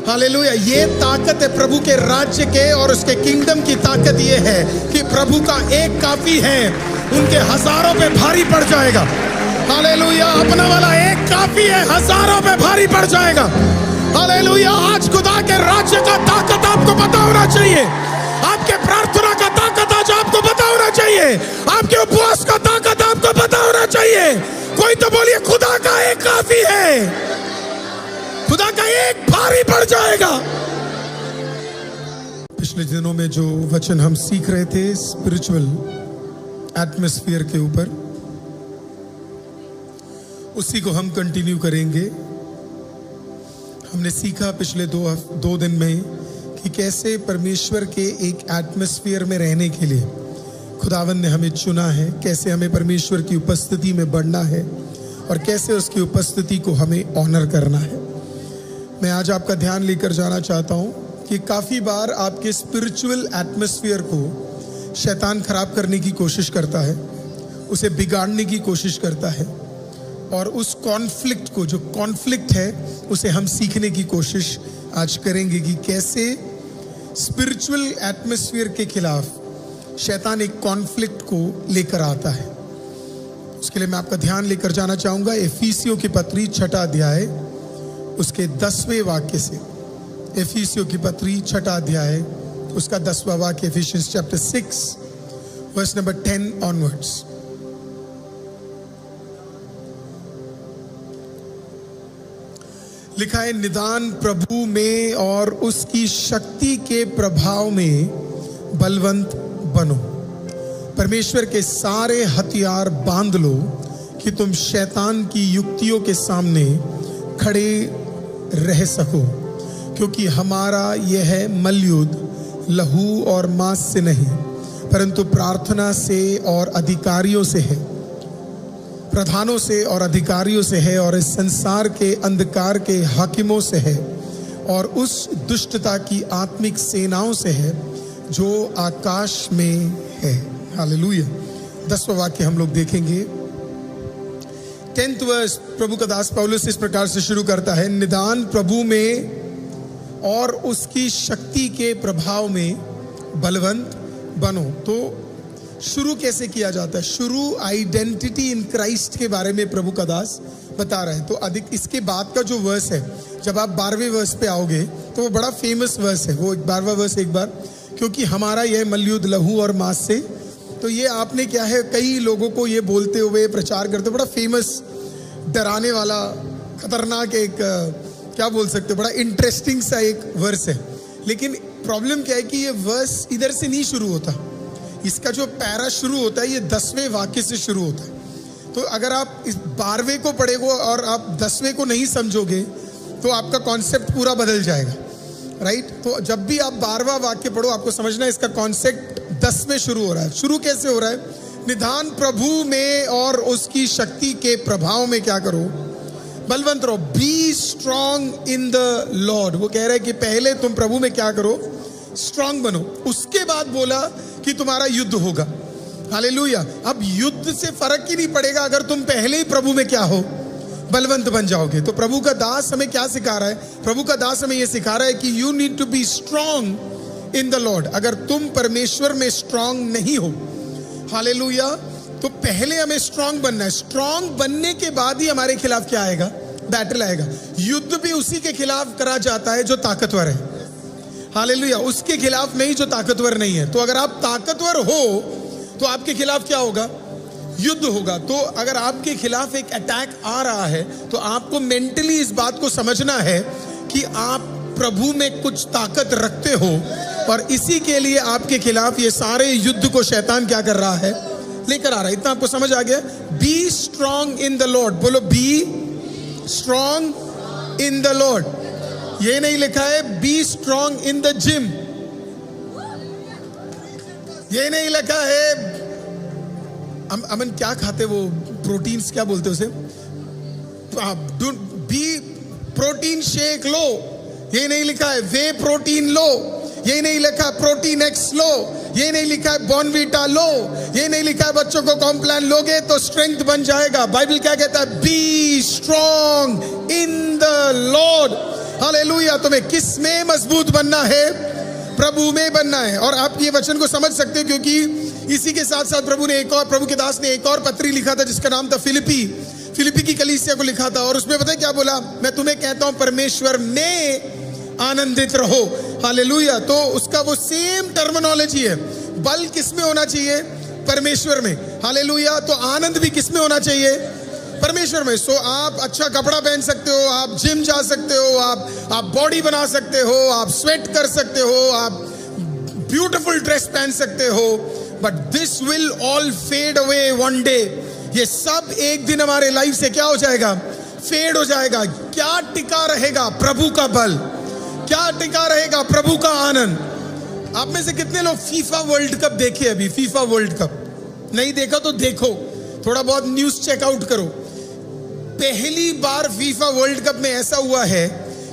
Hallelujah. ये ताकत है प्रभु के राज्य के और उसके किंगडम की ताकत ये है कि प्रभु का एक काफी है, उनके हजारों पे भारी पड़ जाएगा। हालेलुया। अपना वाला एक काफी है, हजारों पे भारी पड़ जाएगा। हालेलुया। आज खुदा के राज्य का ताकत आपको पता होना चाहिए, आपके प्रार्थना का ताकत आज आपको पता होना चाहिए, आपके उपवास का ताकत आपको पता होना चाहिए। कोई तो बोलिए खुदा का एक काफी है, खुदा का एक भारी पड़ जाएगा। पिछले दिनों में जो वचन हम सीख रहे थे स्पिरिचुअल एटमॉस्फेयर के ऊपर, उसी को हम कंटिन्यू करेंगे। हमने सीखा पिछले दो दिन में कि कैसे परमेश्वर के एक एटमॉस्फेयर में रहने के लिए खुदावन ने हमें चुना है, कैसे हमें परमेश्वर की उपस्थिति में बढ़ना है और कैसे उसकी उपस्थिति को हमें ऑनर करना है। मैं आज आपका ध्यान लेकर जाना चाहता हूं कि काफ़ी बार आपके स्पिरिचुअल एटमॉस्फेयर को शैतान खराब करने की कोशिश करता है, उसे बिगाड़ने की कोशिश करता है, और उस कॉन्फ्लिक्ट को, जो कॉन्फ्लिक्ट है, उसे हम सीखने की कोशिश आज करेंगे कि कैसे स्पिरिचुअल एटमॉस्फेयर के खिलाफ शैतान एक कॉन्फ्लिक्ट को लेकर आता है। उसके लिए मैं आपका ध्यान लेकर जाना चाहूँगा एफिसियों की पत्री 6 अध्याय उसके 10वें वाक्य से। एफिसियों की पत्री 6 अध्याय उसका 10वां वाक्य, Ephesians chapter 6 verse number 10 onwards. लिखा है, निदान प्रभु में और उसकी शक्ति के प्रभाव में बलवंत बनो, परमेश्वर के सारे हथियार बांध लो कि तुम शैतान की युक्तियों के सामने खड़े रह सको, क्योंकि हमारा यह मल्लयुद्ध लहू और मांस से नहीं परंतु प्रार्थना से और अधिकारियों से है, प्रधानों से और अधिकारियों से है, और इस संसार के अंधकार के हाकिमों से है, और उस दुष्टता की आत्मिक सेनाओं से है जो आकाश में है। हालेलुया। 10वां वाक्य हम लोग देखेंगे। 10th वर्स प्रभु का दास पौलुस इस प्रकार से शुरू करता है, निदान प्रभु में और उसकी शक्ति के प्रभाव में बलवंत बनो। तो शुरू कैसे किया जाता है? शुरू आइडेंटिटी इन क्राइस्ट के बारे में प्रभु का दास बता रहे हैं। तो अधिक इसके बाद का जो वर्स है, जब आप 12वें वर्स पे आओगे तो वो बड़ा फेमस वर्स है, वो 12वां वर्स एक बार, क्योंकि हमारा यह मल्लयुद्ध लहू और मांस से। तो ये आपने क्या है, कई लोगों को ये बोलते हुए प्रचार करते, बड़ा फेमस, डराने वाला, खतरनाक, एक क्या बोल सकते हो, बड़ा इंटरेस्टिंग सा एक वर्स है। लेकिन प्रॉब्लम क्या है कि ये वर्स इधर से नहीं शुरू होता, इसका जो पैरा शुरू होता है ये 10वें वाक्य से शुरू होता है। तो अगर आप इस 12वें को पढ़ोगे और आप 10वें को नहीं समझोगे तो आपका कॉन्सेप्ट पूरा बदल जाएगा, राइट। तो जब भी आप 12वां वाक्य पढ़ो आपको समझना है इसका कॉन्सेप्ट 10 में शुरू हो रहा है। शुरू कैसे हो रहा है? निदान प्रभु में और उसकी शक्ति के प्रभाव में क्या करो? बलवंत रहो। B strong in the Lord. वो कह रहा है कि पहले तुम प्रभु में क्या करो? स्ट्रॉन्ग बनो। उसके बाद बोला कि तुम्हारा युद्ध होगा। हालेलुया। अब युद्ध से फर्क ही नहीं पड़ेगा अगर तुम पहले ही प्रभु में क्या हो? बलवंत बन जाओगे। तो प्रभु का दास हमें क्या सिखा रहा है? प्रभु का दास हमें यह सिखा रहा है कि you need to be strong in the lord. अगर तुम परमेश्वर में स्ट्रॉन्ग नहीं हो, हालेलुया, तो पहले हमें स्ट्रॉन्ग बनना है। स्ट्रॉन्ग बनने के बाद ही हमारे खिलाफ क्या आएगा? बैटल आएगा। युद्ध भी उसी के खिलाफ करा जाता है जो ताकतवर है। हालेलुया। उसके खिलाफ नहीं जो ताकतवर नहीं है। तो अगर आप ताकतवर हो तो आपके खिलाफ क्या होगा? युद्ध होगा। तो अगर आपके खिलाफ एक अटैक आ रहा है तो आपको मेंटली इस बात को समझना है कि आप प्रभु में कुछ ताकत रखते हो, और इसी के लिए आपके खिलाफ ये सारे युद्ध को शैतान क्या कर रहा है? लेकर आ रहा है। इतना आपको समझ आ गया? Be strong in the Lord. बोलो, be strong in the Lord. ये नहीं लिखा है be strong in the gym. ये नहीं लिखा है अमन क्या खाते वो प्रोटीन्स, क्या बोलते उसे? बी प्रोटीन शेक लो। ये नहीं लिखा है वे प्रोटीन लो। ये नहीं लिखा प्रोटीन एक्स लो। ये नहीं लिखा है बॉर्नवीटा लो। ये नहीं लिखा है बच्चों को कॉम्प्लान लोगे तो स्ट्रेंथ बन जाएगा। बाइबल क्या कहता है? Be strong in the Lord. Hallelujah. तुम्हें किस में मजबूत बनना है? प्रभु में बनना है। और आप ये वचन को समझ सकते हो क्योंकि इसी के साथ साथ प्रभु के दास ने एक और पत्री लिखा था जिसका नाम था फिलिपी की कलीसिया को लिखा था। और उसमें पता है क्या बोला? मैं तुम्हें कहता हूं परमेश्वर में आनंदित रहो। हालेलुया। तो उसका वो सेम टर्मिनोलॉजी है। बल किस में होना चाहिए? परमेश्वर में। हालेलुया। तो आनंद भी किस में होना चाहिए? परमेश्वर में। सो आप अच्छा कपड़ा पहन सकते हो, आप जिम जा सकते हो, आप बॉडी बना सकते हो, आप स्वेट कर सकते हो, आप ब्यूटीफुल ड्रेस पहन सकते हो, but this will all fade away one day. ये सब एक दिन हमारे लाइफ से क्या हो जाएगा? फेड हो जाएगा। क्या टिका रहेगा? प्रभु का बल। क्या टिका रहेगा? प्रभु का आनंद। आप में से कितने लोग फीफा वर्ल्ड कप देखे? अभी फीफा वर्ल्ड कप नहीं देखा तो देखो, थोड़ा बहुत न्यूज चेकआउट करो। पहली बार फीफा वर्ल्ड कप में ऐसा हुआ है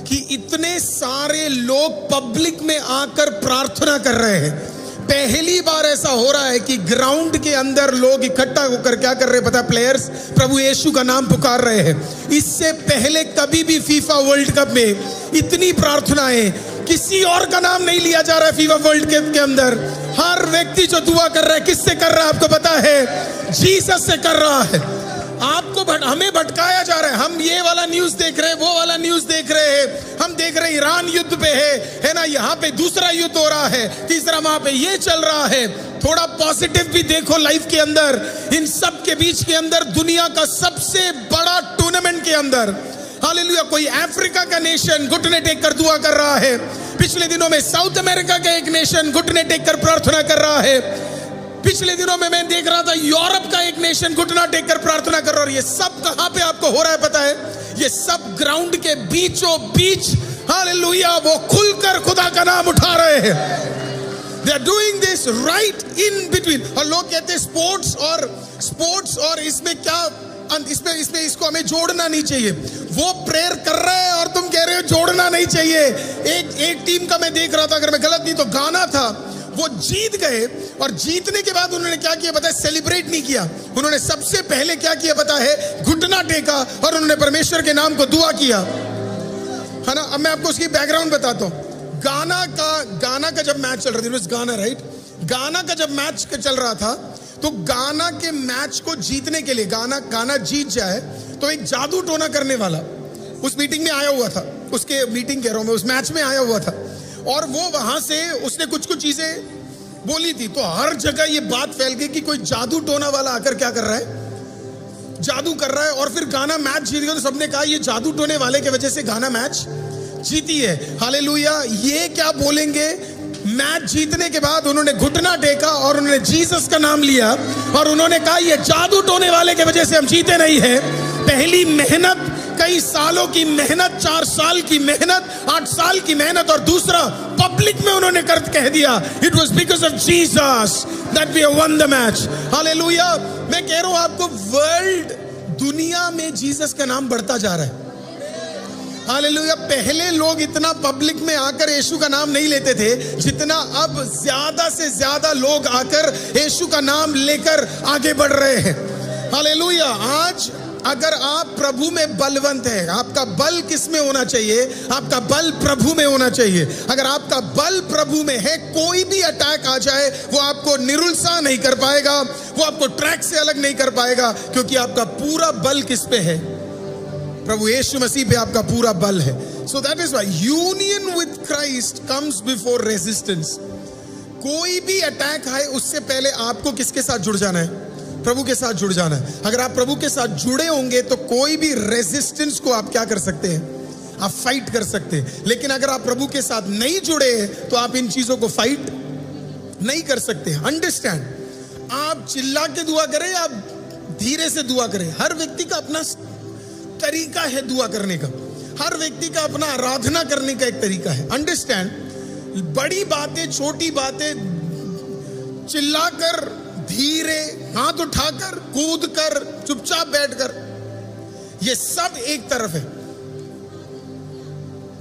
कि इतने सारे लोग पब्लिक में आकर प्रार्थना कर रहे हैं। पहली बार ऐसा हो रहा है कि ग्राउंड के अंदर लोग इकट्ठा होकर क्या कर रहे हैं पता है? प्लेयर्स प्रभु यीशु का नाम पुकार रहे हैं। इससे पहले कभी भी फीफा वर्ल्ड कप में इतनी प्रार्थनाएं, किसी और का नाम नहीं लिया जा रहा है फीफा वर्ल्ड कप के अंदर। हर व्यक्ति जो दुआ कर रहा है किससे कर रहा है आपको पता है? जीसस से कर रहा है। आपको हमें भटकाया जा रहा है। हम ये वाला न्यूज देख रहे हैं, वो वाला न्यूज देख रहे हैं। हम देख रहे हैं ईरान युद्ध पे है ना, यहाँ पे दूसरा युद्ध हो रहा है, तीसरा वहां पे ये चल रहा है। थोड़ा पॉजिटिव भी देखो लाइफ के अंदर। इन सब के बीच के अंदर दुनिया का सबसे बड़ा टूर्नामेंट के अंदर हालेलुया कोई अफ्रीका का नेशन घुटने टेक कर दुआ कर रहा है। पिछले दिनों में साउथ अमेरिका का एक नेशन घुटने टेक कर प्रार्थना कर रहा है। पिछले दिनों में मैं देख रहा था यूरोप का एक नेशन घुटना टेक कर प्रार्थना कर रहा है। और ये सब कहां पे आपको हो रहा है पता है? ये सब ग्राउंड के बीचों बीच हालेलुया वो खुलकर खुदा का नाम उठा रहे हैं। They are doing this right in between। और लोग कहते हैं स्पोर्ट्स और इसमें क्या, इसमें इसको हमें जोड़ना नहीं चाहिए। वो प्रेयर कर रहे हैं और तुम कह रहे हो जोड़ना नहीं चाहिए। एक टीम का मैं देख रहा था, अगर मैं गलत नहीं तो गाना था, वो जीत गए और जीतने के बाद उन्होंने क्या किया पता है? सेलिब्रेट नहीं किया। उन्होंने सबसे पहले क्या किया पता है? घुटना टेका और उन्होंने परमेश्वर के नाम को दुआ किया, है ना। अब मैं आपको उसकी बैकग्राउंड बताता हूँ। गाना का जब मैच चल रहा था, गाना का जब मैच चल रहा था तो गाना के मैच को जीतने के लिए, गाना जीत जाए तो एक जादू टोना करने वाला उस मीटिंग में आया हुआ था। उसके मीटिंग कह रहा हूं मैं, उस मैच में आया हुआ था। और वो वहां से उसने कुछ चीजें बोली थी, तो हर जगह ये बात फैल गई कि कोई जादू टोना वाला आकर क्या कर रहा है? जादू कर रहा है। और फिर गाना मैच जीत गया तो सबने कहा ये जादू टोने वाले की वजह से गाना मैच जीती है। हालेलुया। ये क्या बोलेंगे? मैच जीतने के बाद उन्होंने घुटना टेका और उन्होंने जीसस का नाम लिया और उन्होंने कहा ये जादू टोने वाले की वजह से हम जीते नहीं है। पहली मेहनत, कई सालों की मेहनत, 4 साल की मेहनत, 8 साल की मेहनत, और दूसरा पब्लिक में उन्होंने कर कह दिया it was because of Jesus that we have won the match. Hallelujah. मैं कह रहा हूं आपको, वर्ल्ड दुनिया में जीसस का नाम बढ़ता जा रहा है। हालेलुया। पहले लोग इतना पब्लिक में आकर यीशु का नाम नहीं लेते थे जितना अब ज्यादा से ज्यादा लोग आकर यीशु का नाम लेकर आगे बढ़ रहे हैं। हालेलुया। आज अगर आप प्रभु में बलवंत हैं, आपका बल किस में होना चाहिए? आपका बल प्रभु में होना चाहिए। अगर आपका बल प्रभु में है, कोई भी अटैक आ जाए वो आपको निरुत्साह नहीं कर पाएगा, वो आपको ट्रैक से अलग नहीं कर पाएगा, क्योंकि आपका पूरा बल किस पे है? प्रभु यीशु मसीह पे आपका पूरा बल है। So that is why union with Christ comes before resistance. कोई भी अटैक आए उससे पहले आपको किसके साथ जुड़ जाना है? प्रभु के साथ जुड़ जाना है। अगर आप प्रभु के साथ जुड़े होंगे तो कोई भी रेजिस्टेंस को आप क्या कर सकते हैं? आप फाइट कर सकते हैं। लेकिन अगर आप प्रभु के साथ नहीं जुड़े तो आप इन चीजों को फाइट नहीं कर सकते। अंडरस्टैंड? आप चिल्ला के दुआ करें, आप धीरे से दुआ करें, हर व्यक्ति का अपना तरीका है दुआ करने का। हर व्यक्ति का अपना आराधना करने का एक तरीका है। अंडरस्टैंड? बड़ी बातें, छोटी बातें, चिल्लाकर, धीरे, हाथ उठाकर, कूदकर, चुपचाप बैठकर, ये सब एक तरफ है।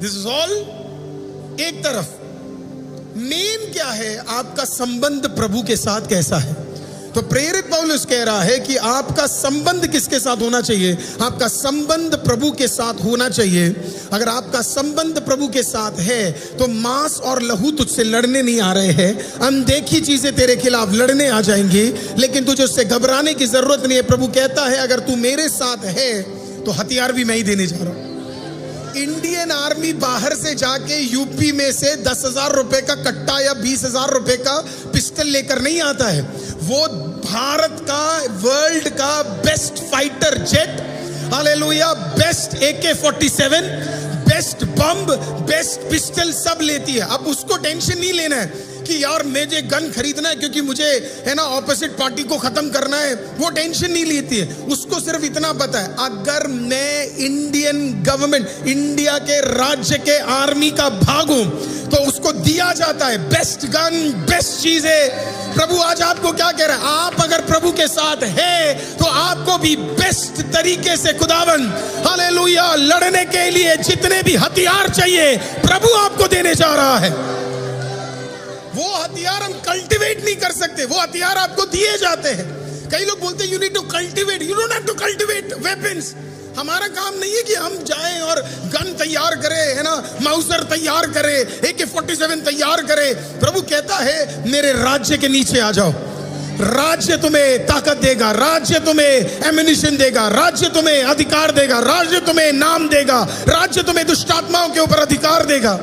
दिस इज ऑल एक तरफ। मेन क्या है? आपका संबंध प्रभु के साथ कैसा है? तो प्रेरित पौलुस कह रहा है कि आपका संबंध किसके साथ होना चाहिए? आपका संबंध प्रभु के साथ होना चाहिए। अगर आपका संबंध प्रभु के साथ है तो मांस और लहू तुझसे लड़ने नहीं आ रहे हैं, अनदेखी चीजें तेरे खिलाफ लड़ने आ जाएंगी, लेकिन तुझे उससे घबराने की जरूरत नहीं है। प्रभु कहता है अगर तू मेरे साथ है तो हथियार भी मैं ही देने जा रहा हूं। इंडियन आर्मी बाहर से जाके यूपी में से 10,000 रुपए का कट्टा या 20,000 रुपए का पिस्टल लेकर नहीं आता है। वो भारत का, वर्ल्ड का best fighter jet, hallelujah, best AK-47, best bomb, best pistol सब लेती है। अब उसको टेंशन नहीं लेना है कि यार मुझे गन खरीदना है क्योंकि मुझे है ना ऑपोजिट पार्टी को खत्म करना है, वो टेंशन नहीं लेती है। उसको सिर्फ इतना पता है अगर मैं इंडियन गवर्नमेंट, इंडिया के राज्य के आर्मी का भाग हूं तो उसको दिया जाता है बेस्ट गन, बेस्ट चीजें। प्रभु आज आपको क्या कह रहा है? आप अगर प्रभु के साथ है तो आपको भी बेस्ट तरीके से खुदावन हालेलुया लड़ने के लिए जितने भी हथियार चाहिए प्रभु आपको देने जा रहा है। वो हथियार हम कल्टीवेट नहीं कर सकते, वो हथियार आपको दिए जाते हैं। कई लोग बोलते हैं you need to cultivate, you don't have to cultivate weapons. हमारा काम नहीं है कि हम जाएं और गन तैयार करें, है ना, माउसर तैयार करें, AK-47 तैयार करें। प्रभु कहता है मेरे राज्य के नीचे आ जाओ, राज्य तुम्हें ताकत देगा, राज्य तुम्हें एम्युनिशन देगा, राज्य तुम्हें अधिकार देगा, राज्य तुम्हें नाम देगा, राज्य तुम्हें दुष्ट आत्माओं के ऊपर अधिकार देगा।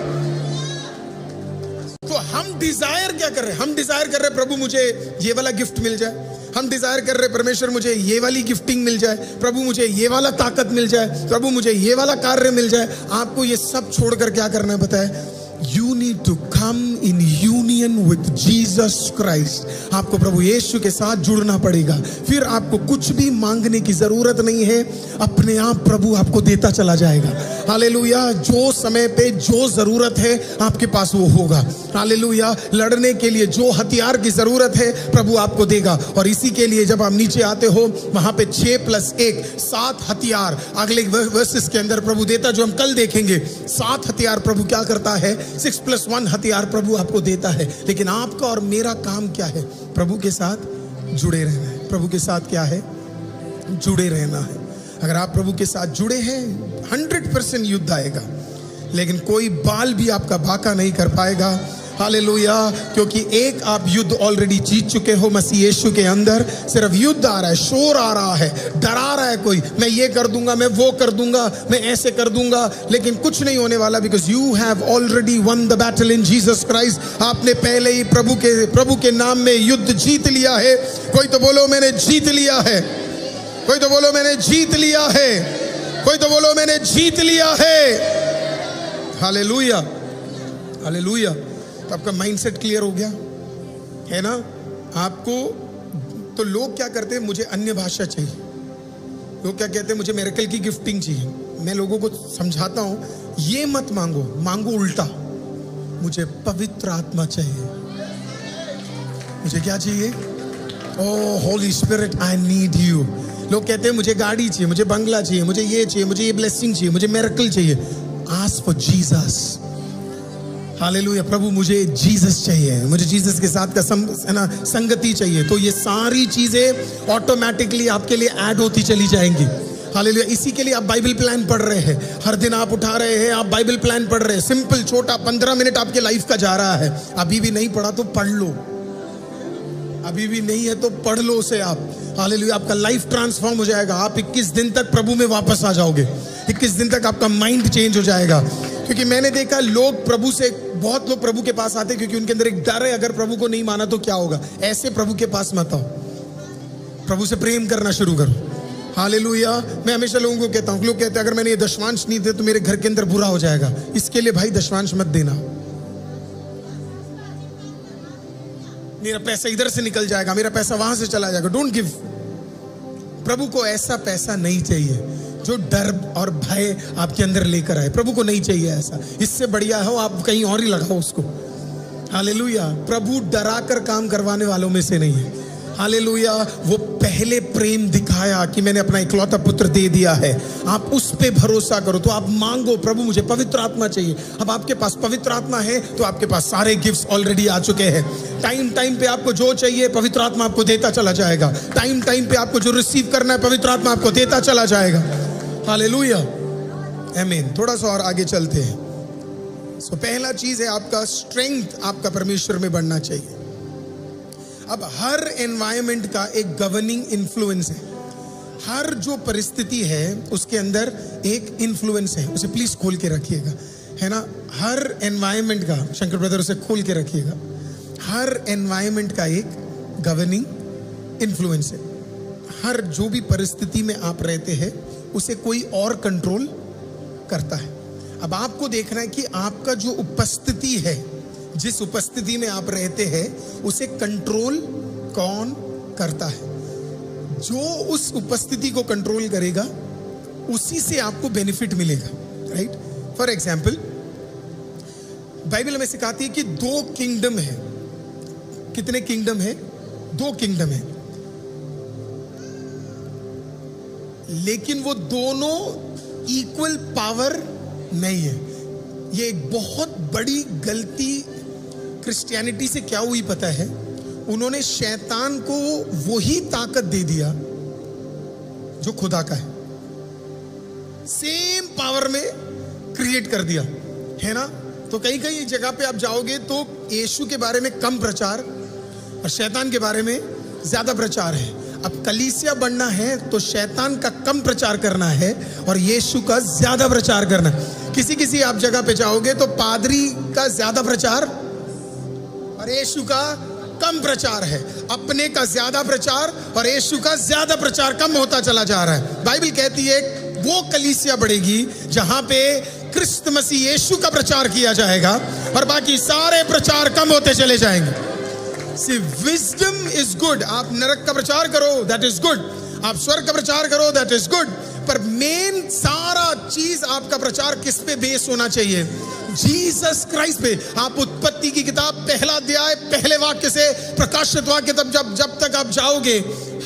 तो हम डिजायर क्या कर रहे हैं? हम डिजायर कर रहे हैं प्रभु मुझे ये वाला गिफ्ट मिल जाए, हम डिजायर कर रहे हैं परमेश्वर मुझे ये वाली गिफ्टिंग मिल जाए, प्रभु मुझे ये वाला ताकत मिल जाए, प्रभु मुझे ये वाला कार्य मिल जाए। आपको ये सब छोड़कर क्या करना है बताए? You need to come in union with Jesus Christ। आपको प्रभु यीशु के साथ जुड़ना पड़ेगा, फिर आपको कुछ भी मांगने की जरूरत नहीं है, अपने आप प्रभु आपको देता चला जाएगा। हालेलुया, जो समय पे जो जरूरत है आपके पास वो होगा। हालेलुया, लड़ने के लिए जो हथियार की जरूरत है प्रभु आपको देगा। और इसी के लिए जब आप नीचे आते हो वहां पे 6+1 7 हथियार अगले वर्सेस के अंदर प्रभु देता, जो हम कल देखेंगे। 7 हथियार प्रभु क्या करता है? 6+1 हथियार प्रभु आपको देता है। लेकिन आपका और मेरा काम क्या है? प्रभु के साथ जुड़े रहना है। प्रभु के साथ क्या है? जुड़े रहना है। अगर आप प्रभु के साथ जुड़े हैं 100% युद्ध आएगा, लेकिन कोई बाल भी आपका बाका नहीं कर पाएगा। हालेलुया, क्योंकि एक आप युद्ध ऑलरेडी जीत चुके हो मसीह यीशु के अंदर। सिर्फ युद्ध आ रहा है, शोर आ रहा है, डरा रहा है कोई, मैं ये कर दूंगा, मैं वो कर दूंगा, मैं ऐसे कर दूंगा, लेकिन कुछ नहीं होने वाला। Because you have already one the battle in Jesus Christ. आपने पहले ही प्रभु के नाम में युद्ध जीत लिया है। कोई तो बोलो मैंने जीत लिया है, कोई तो बोलो मैंने जीत लिया है, कोई तो बोलो मैंने जीत लिया है। Hallelujah, hallelujah. तो आपका माइंडसेट क्लियर हो गया है ना? आपको तो लोग क्या करते हैं? मुझे अन्य भाषा चाहिए, लोग क्या कहते हैं? मुझे मिरेकल की गिफ्टिंग चाहिए। मैं लोगों को समझाता हूं ये मत मांगो, मांगो उल्टा, मुझे पवित्र आत्मा चाहिए। मुझे क्या चाहिए? Oh holy spirit I need you. लोग कहते हैं मुझे गाड़ी चाहिए, मुझे बंगला चाहिए, मुझे ये चाहिए, मुझे ये ब्लेसिंग चाहिए, मुझे मिरेकल चाहिए। Ask for Jesus. हालेलुया, प्रभु मुझे जीसस चाहिए, मुझे जीसस के साथ का संगति चाहिए। तो ये सारी चीजें ऑटोमेटिकली आपके लिए ऐड होती चली जाएंगी। हालेलुया, इसी के लिए आप बाइबल प्लान पढ़ रहे हैं, हर दिन आप उठा रहे हैं, आप बाइबल प्लान पढ़ रहे हैं। सिंपल छोटा 15 मिनट आपके लाइफ का जा रहा है। अभी भी नहीं पढ़ा तो पढ़ लो, अभी भी नहीं है तो पढ़ लो उसे आप। हालेलुया, आपका लाइफ ट्रांसफॉर्म हो जाएगा। आप 21 दिन तक प्रभु में वापस आ जाओगे। 21 दिन तक आपका माइंड चेंज हो जाएगा। क्योंकि मैंने देखा लोग प्रभु से, बहुत लोग प्रभु के पास आते हैं क्योंकि उनके अंदर एक डर है, अगर प्रभु को नहीं माना तो क्या होगा। ऐसे प्रभु के पास मत आओ, प्रभु से प्रेम करना शुरू करो। हालेलुया, मैं हमेशा लोगों को कहता हूँ, लोग कहते हैं अगर मैंने ये दशमांश नहीं दिया तो मेरे घर के अंदर बुरा हो जाएगा। इसके लिए भाई दशमांश मत देना, मेरा पैसा इधर से निकल जाएगा, मेरा पैसा वहां से चला जाएगा। Don't give. प्रभु को ऐसा पैसा नहीं चाहिए जो डर और भय आपके अंदर लेकर आए। प्रभु को नहीं चाहिए ऐसा। इससे बढ़िया हो आप कहीं और ही लगाओ उसको। हालेलुया, प्रभु डरा कर काम करवाने वालों में से नहीं है। हालेलुया, वो पहले प्रेम दिखाया कि मैंने अपना इकलौता पुत्र दे दिया है। आप उस पे भरोसा करो। तो आप मांगो, प्रभु मुझे पवित्र आत्मा चाहिए। अब आपके पास पवित्र आत्मा है तो आपके पास सारे गिफ्ट्स ऑलरेडी आ चुके हैं। टाइम टाइम पे आपको जो चाहिए पवित्र आत्मा आपको देता चला जाएगा। टाइम टाइम पे आपको जो रिसीव करना है पवित्र आत्मा आपको देता चला जाएगा। हालेलुया, आमीन। थोड़ा सा और आगे चलते हैं। सो पहला चीज है आपका स्ट्रेंथ, आपका परमेश्वर में बढ़ना चाहिए। अब हर एनवायरमेंट का एक गवर्निंग इन्फ्लुएंस है। हर जो परिस्थिति है उसके अंदर एक इन्फ्लुएंस है। उसे प्लीज खोल के रखिएगा, है ना। हर एनवायरमेंट का, शंकर ब्रदर उसे खोल के रखिएगा, हर एनवायरमेंट का एक गवर्निंग इन्फ्लुएंस है। हर जो भी परिस्थिति में आप रहते हैं उसे कोई और कंट्रोल करता है। अब आपको देखना है कि आपका जो उपस्थिति है, जिस उपस्थिति में आप रहते हैं उसे कंट्रोल कौन करता है। जो उस उपस्थिति को कंट्रोल करेगा उसी से आपको बेनिफिट मिलेगा, राइट। फॉर एग्जाम्पल, बाइबल हमें सिखाती है कि 2 किंगडम है। कितने किंगडम है? 2 किंगडम है, लेकिन वो दोनों इक्वल पावर नहीं है। ये एक बहुत बड़ी गलती क्रिश्चियनिटी से क्या हुई पता है? उन्होंने शैतान को वही ताकत दे दिया जो खुदा का है, सेम पावर में क्रिएट कर दिया, है ना। तो कहीं कहीं जगह पे आप जाओगे तो यीशु के बारे में कम प्रचार और शैतान के बारे में ज्यादा प्रचार है। अब कलीसिया बनना है तो शैतान का कम प्रचार करना है और यीशु का ज्यादा प्रचार करना है। किसी आप जगह पे जाओगे तो पादरी का ज्यादा प्रचार और यीशु का कम प्रचार है। अपने का ज्यादा प्रचार और यीशु का ज्यादा प्रचार कम होता चला जा रहा है। बाइबल कहती है वो कलीसिया बढ़ेगी जहां पे क्रिस्त मसीह यीशु का प्रचार किया जाएगा और बाकी सारे प्रचार कम होते चले जाएंगे। See, wisdom is good. आप नरक का प्रचार करो, that is good. आप स्वर्ग का प्रचार करो, that is good. पर मेन सारा चीज आपका प्रचार किस पे बेस होना चाहिए? जीसस क्राइस्ट पे। आप उत्पत्ति की किताब पहला अध्याय पहले वाक्य से प्रकाशित वाक्य तक जब तक आप जाओगे,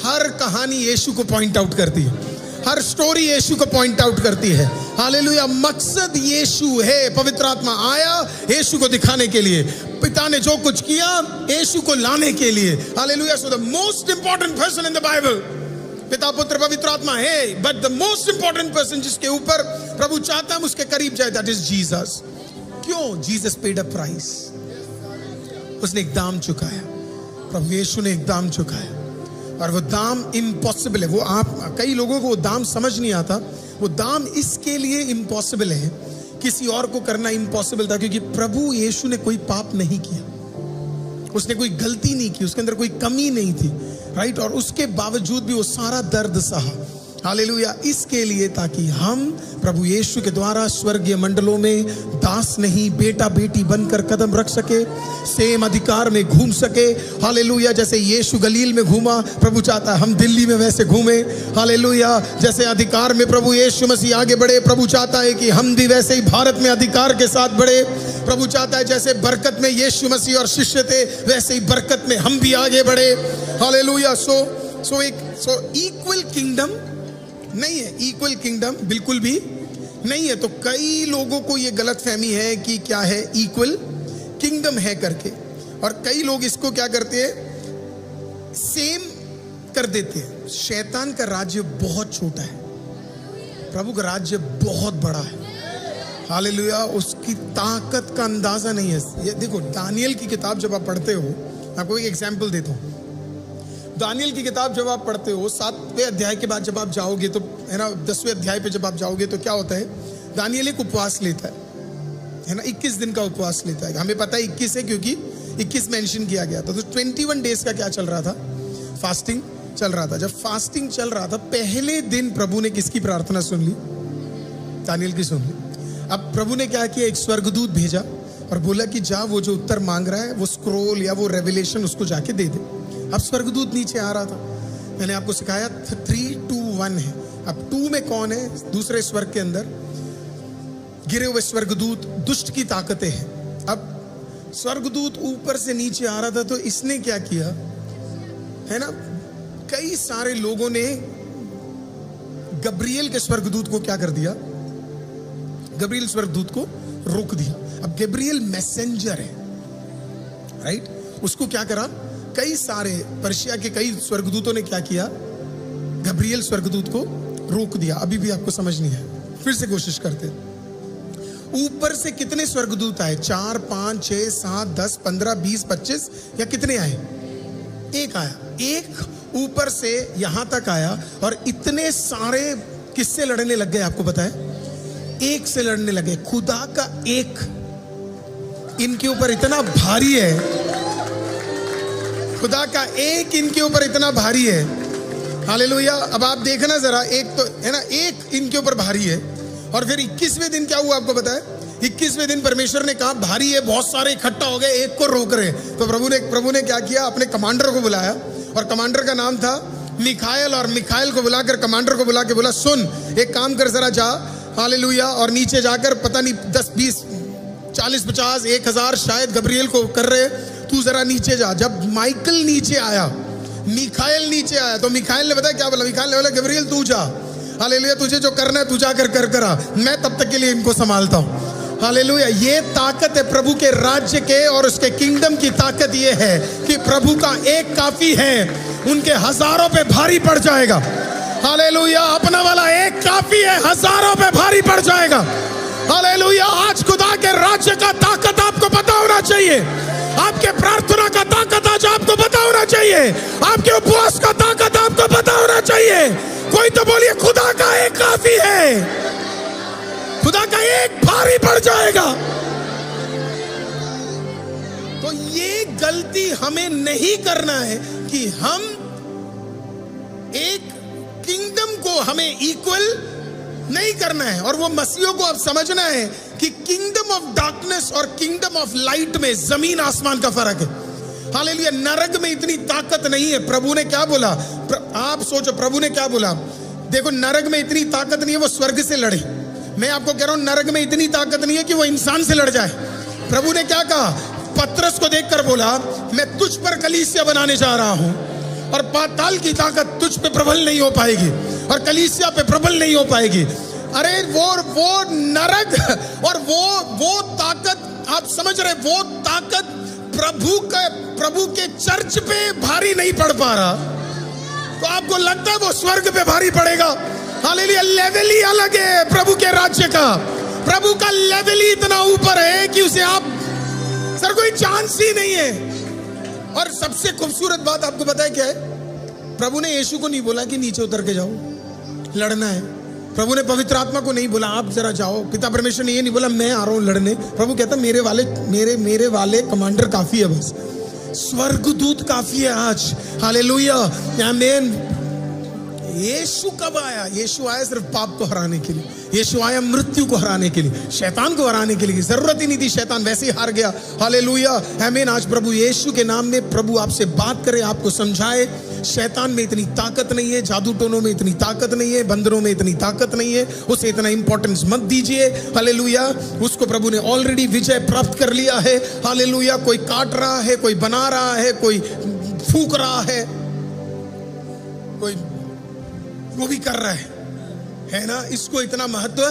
हर कहानी यीशु को पॉइंट आउट करती है, हर स्टोरी यीशु को पॉइंट आउट करती है। हालेलुया, मकसद यीशु है। पवित्र आत्मा आया यीशु को दिखाने के लिए, पिता ने जो कुछ किया यीशु को लाने के लिए। Hallelujah. So the most important person in the Bible पिता पुत्र पवित्र आत्मा है, but the most important person जिसके ऊपर प्रभु चाहता है उसके करीब जाए, दैट इज जीसस। क्यों? Jesus paid a price. उसने एक दाम चुकाया, प्रभु यीशु ने एक दाम चुकाया और वो दाम इम्पॉसिबल है। वो आप कई लोगों को वो दाम समझ नहीं आता। वो दाम इसके लिए इम्पॉसिबल है, किसी और को करना इम्पॉसिबल था, क्योंकि प्रभु यीशु ने कोई पाप नहीं किया, उसने कोई गलती नहीं की, उसके अंदर कोई कमी नहीं थी, राइट। और उसके बावजूद भी वो सारा दर्द सहा। हालेलुया। इसके लिए ताकि हम प्रभु यीशु के द्वारा स्वर्गीय मंडलों में दास नहीं बेटा बेटी बनकर कदम रख सके, सेम अधिकार में घूम सके। हालेलुया। जैसे यीशु गलील में घूमा, प्रभु चाहता है हम दिल्ली में वैसे घूमे। हालेलुया। जैसे अधिकार में प्रभु यीशु मसीह आगे बढ़े, प्रभु चाहता है कि हम भी वैसे ही भारत में अधिकार के साथ बढ़े। प्रभु चाहता है जैसे बरकत में यीशु मसीह और शिष्य थे वैसे ही बरकत में हम भी आगे बढ़े। हालेलुया। सो इक्वल किंगडम नहीं है, इक्वल किंगडम बिल्कुल भी नहीं है। तो कई लोगों को ये गलतफहमी है कि क्या है, इक्वल किंगडम है करके, और कई लोग इसको क्या करते हैं, सेम कर देते हैं। शैतान का राज्य बहुत छोटा है, प्रभु का राज्य बहुत बड़ा है। हालेलुया। उसकी ताकत का अंदाजा नहीं है। ये देखो, दानियल की किताब जब आप पढ़ते हो, आपको एक एग्जाम्पल देता हूँ। दानियल की किताब जब आप पढ़ते हो, 7वें अध्याय के बाद जब आप जाओगे तो, है ना, 10वें अध्याय पे जब आप जाओगे तो क्या होता है, दानियल एक उपवास लेता है ना, 21 दिन का उपवास लेता है। हमें पता है 21 है क्योंकि 21 मेंशन किया गया था। तो 21 डेज का क्या चल रहा था, फास्टिंग चल रहा था। जब फास्टिंग चल रहा था, पहले दिन प्रभु ने किसकी प्रार्थना सुन ली, दानियल की सुन ली। अब प्रभु ने क्या किया, एक स्वर्गदूत भेजा और बोला कि जा वो जो उत्तर मांग रहा है वो स्क्रोल या वो रेवलेशन उसको जाके दे दे। अब स्वर्गदूत नीचे आ रहा था, मैंने आपको सिखाया 3, 2, 1 है। अब 2 में कौन है, दूसरे स्वर्ग के अंदर गिरे हुए स्वर्गदूत, दुष्ट की ताकतें हैं। अब स्वर्गदूत ऊपर से नीचे आ रहा था, तो इसने क्या किया, 3 है ना, कई सारे लोगों ने गब्रिएल के स्वर्गदूत को क्या कर दिया, गब्रिएल स्वर्गदूत को रोक दिया। अब गब्रिएल मैसेंजर है, राइट, उसको क्या करा, कई सारे पर्शिया के कई स्वर्गदूतों ने क्या किया, गब्रिएल स्वर्गदूत को रोक दिया। अभी भी आपको समझ नहीं है, फिर से कोशिश करते। ऊपर से कितने स्वर्गदूत आए, 4, 5, 6, 7, 10, 15, 20, 25 या कितने आए, एक आया, एक ऊपर से यहां तक आया और इतने सारे किससे लड़ने लग गए आपको पता है, एक से लड़ने लगे। खुदा का एक इनके ऊपर इतना भारी है, खुदा का एक इनके ऊपर इतना भारी है, हालेलुया। अब आप देखना जरा, एक तो है ना, एक इनके ऊपर भारी है। और फिर 21वें दिन क्या हुआ आपको पता है, 21वें दिन परमेश्वर ने कहा भारी है, बहुत सारे इकट्ठा हो गए, एक को रोक रहे। तो प्रभु ने क्या किया, अपने कमांडर को बुलाया, और कमांडर का नाम था मिखाएल, और मिखाएल को बुलाकर कमांडर को बुला के बोला, सुन एक काम कर, जरा जा, हालेलुया, और नीचे जाकर पता नहीं 10, 20, 40, 50, 1000 शायद गब्रिएल को कर रहे, तू जरा नीचे जा। जब माइकल नीचे आया, मिखाएल नीचे आया, तो मिखाएल ने बताया क्या बोला, मिखाएल ने बोला गब्रिएल तू जा, हालेलुया, तुझे जो करना है तू जाकर कर करा, मैं तब तक के लिए इनको संभालता हूं। हालेलुया, ये ताकत है प्रभु के राज्य के और उसके किंगडम की ताकत ये है कि प्रभु का एक काफी है, उनके हजारों पे भारी पड़ जाएगा। हालेलुया, अपना वाला एक काफी है, हजारों पे भारी पड़ जाएगा। हालेलुया, आज खुदा के राज्य का ताकत आपको पता होना चाहिए, आपके प्रार्थना का ताकत आज आपको पता होना चाहिए, आपके उपवास का ताकत आपको पता होना चाहिए। कोई तो बोलिए खुदा का एक काफी है, खुदा का एक भारी पड़ जाएगा। तो ये गलती हमें नहीं करना है कि हम एक किंगडम को हमें इक्वल नहीं करना है। और वो मसीहों को अब समझना है कि किंगडम ऑफ डार्कनेस और किंगडम ऑफ लाइट में जमीन आसमान का फर्क है। हालेलुया, नरक में इतनी ताकत नहीं है। प्रभु ने क्या बोला, आप सोचो, प्रभु ने क्या बोला, देखो नरक में इतनी ताकत नहीं है वो स्वर्ग से लड़े। मैं आपको कह रहा हूं नरक में इतनी ताकत नहीं है कि वो इंसान से लड़ जाए। प्रभु ने क्या कहा, पतरस को देखकर बोला, मैं तुझ पर कलीसिया बनाने जा रहा हूं, और पाताल की ताकत तुझ पे प्रबल नहीं हो पाएगी और कलीसिया पे प्रबल नहीं हो पाएगी। अरे वो नरक और वो ताकत, आप समझ रहे, वो ताकत प्रभु के चर्च पे भारी नहीं पड़ पा रहा, तो आपको लगता है वो स्वर्ग पे भारी पड़ेगा। हालेलुया, लेवल ही अलग है प्रभु के राज्य का। प्रभु का लेवल ही इतना ऊपर है कि उसे आप सर कोई चांस ही नहीं है। और सबसे खूबसूरत बात आपको पता है क्या है, प्रभु ने यीशु को नहीं बोला कि नीचे उतर के जाओ लड़ना है। प्रभु ने पवित्र आत्मा को नहीं बोला आप जरा जाओ। पिता परमेश्वर ने ये नहीं बोला मैं आ रहा हूं लड़ने। प्रभु कहता मेरे वाले कमांडर काफी है, बस स्वर्गदूत काफी है आज। हालेलुया, आमीन। यीशु कब आया? यीशु आया सिर्फ पाप को हराने के लिए, यीशु आया मृत्यु को हराने के लिए, शैतान को हराने के लिए। जरूरत ही नहीं थी, शैतान वैसे ही हार गया। हालेलुया, आमीन। आज प्रभु यीशु के नाम में प्रभु आपसे बात करे, आपको समझाए शैतान में इतनी ताकत नहीं है, जादू टोनों में इतनी ताकत नहीं है, बंदरों में इतनी ताकत नहीं है, उसे इतना इंपॉर्टेंस मत दीजिए। हालेलुया, उसको प्रभु ने ऑलरेडी विजय प्राप्त कर लिया है। हालेलुया, कोई काट रहा है, कोई बना रहा है, कोई फूंक रहा है, कोई वो भी कर रहा है ना, इसको इतना महत्व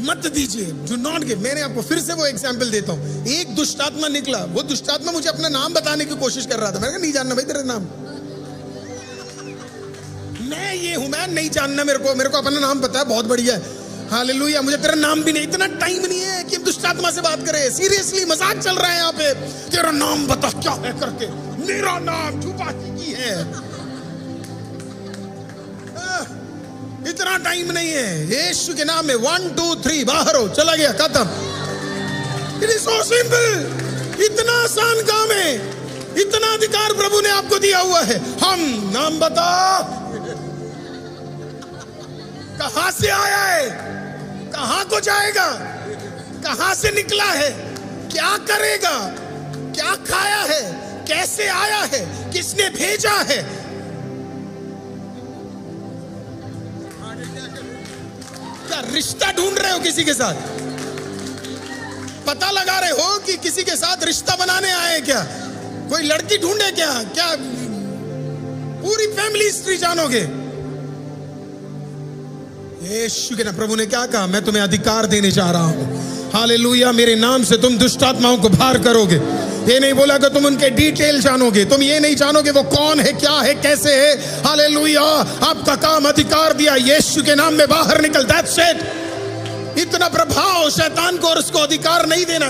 मत दीजिए। Do not give. मैंने आपको फिर से वो एग्जांपल देता हूं। एक दुष्टात्मा निकला, वो दुष्टात्मा मुझे अपना नाम बताने की कोशिश कर रहा था। मैंने कहा नहीं जानना भाई तेरा नाम, मैं ये हूं, मैं नहीं जानना, मेरे को अपना नाम पता है, बहुत बढ़िया है। हालेलुया, मुझे तेरा नाम भी नहीं, इतना टाइम नहीं है कि दुष्टात्मा से बात करें। सीरियसली मजाक चल रहा है यहाँ पे, तेरा नाम बता क्या है करके। मेरा नाम छुपा की है, इतना टाइम नहीं है। यीशु के नाम में 1 2 3 बाहर हो, चला गया, खत्म। इट इज सो सिंपल, इतना आसान काम है, इतना अधिकार प्रभु ने आपको दिया हुआ है। हम नाम बता, कहां से आया है, कहां को जाएगा, कहां से निकला है, क्या करेगा, क्या खाया है, कैसे आया है, किसने भेजा है। क्या रिश्ता ढूंढ रहे हो किसी के साथ? पता लगा रहे हो कि किसी के साथ रिश्ता बनाने आए क्या? कोई लड़की ढूंढे क्या? पूरी फैमिली हिस्ट्री जानोगे। यीशु के नाम, प्रभु ने क्या कहा? मैं तुम्हें अधिकार देने जा रहा हूं। हालेलुया, मेरे नाम से तुम दुष्ट आत्माओं को बाहर करोगे। ये नहीं बोला कि तुम उनके डिटेल जानोगे, तुम ये नहीं जानोगे वो कौन है, क्या है, कैसे है। हालेलुया, आपका काम अधिकार दिया, यीशु के नाम में बाहर निकल। That's it. इतना प्रभाव शैतान को और उसको अधिकार नहीं देना।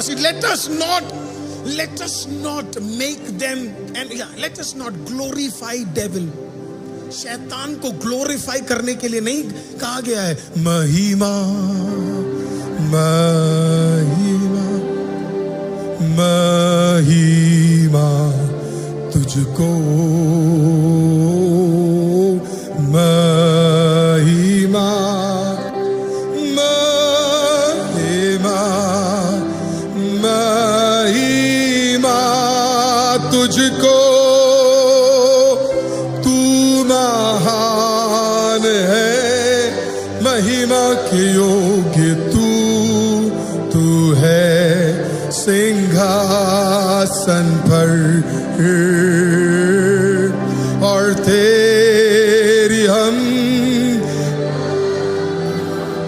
Let us not make them and let us not glorify devil. शैतान को ग्लोरीफाई करने के लिए नहीं कहा गया है महिमा महिमा महिमा तुझको, महिमा महिमा महिमा तुझको, महिमा के योग्य तू है सिंहासन पर, और तेरी हम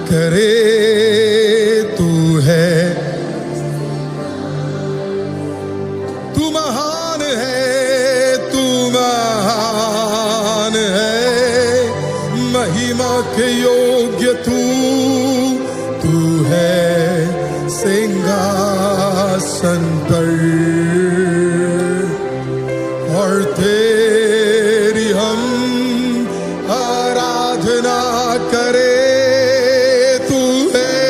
करे तू है, तू महान है, तू महान है, महिमा के योग्य तू है सिंहासन पर, और तेरी हम आराधना करे, तू है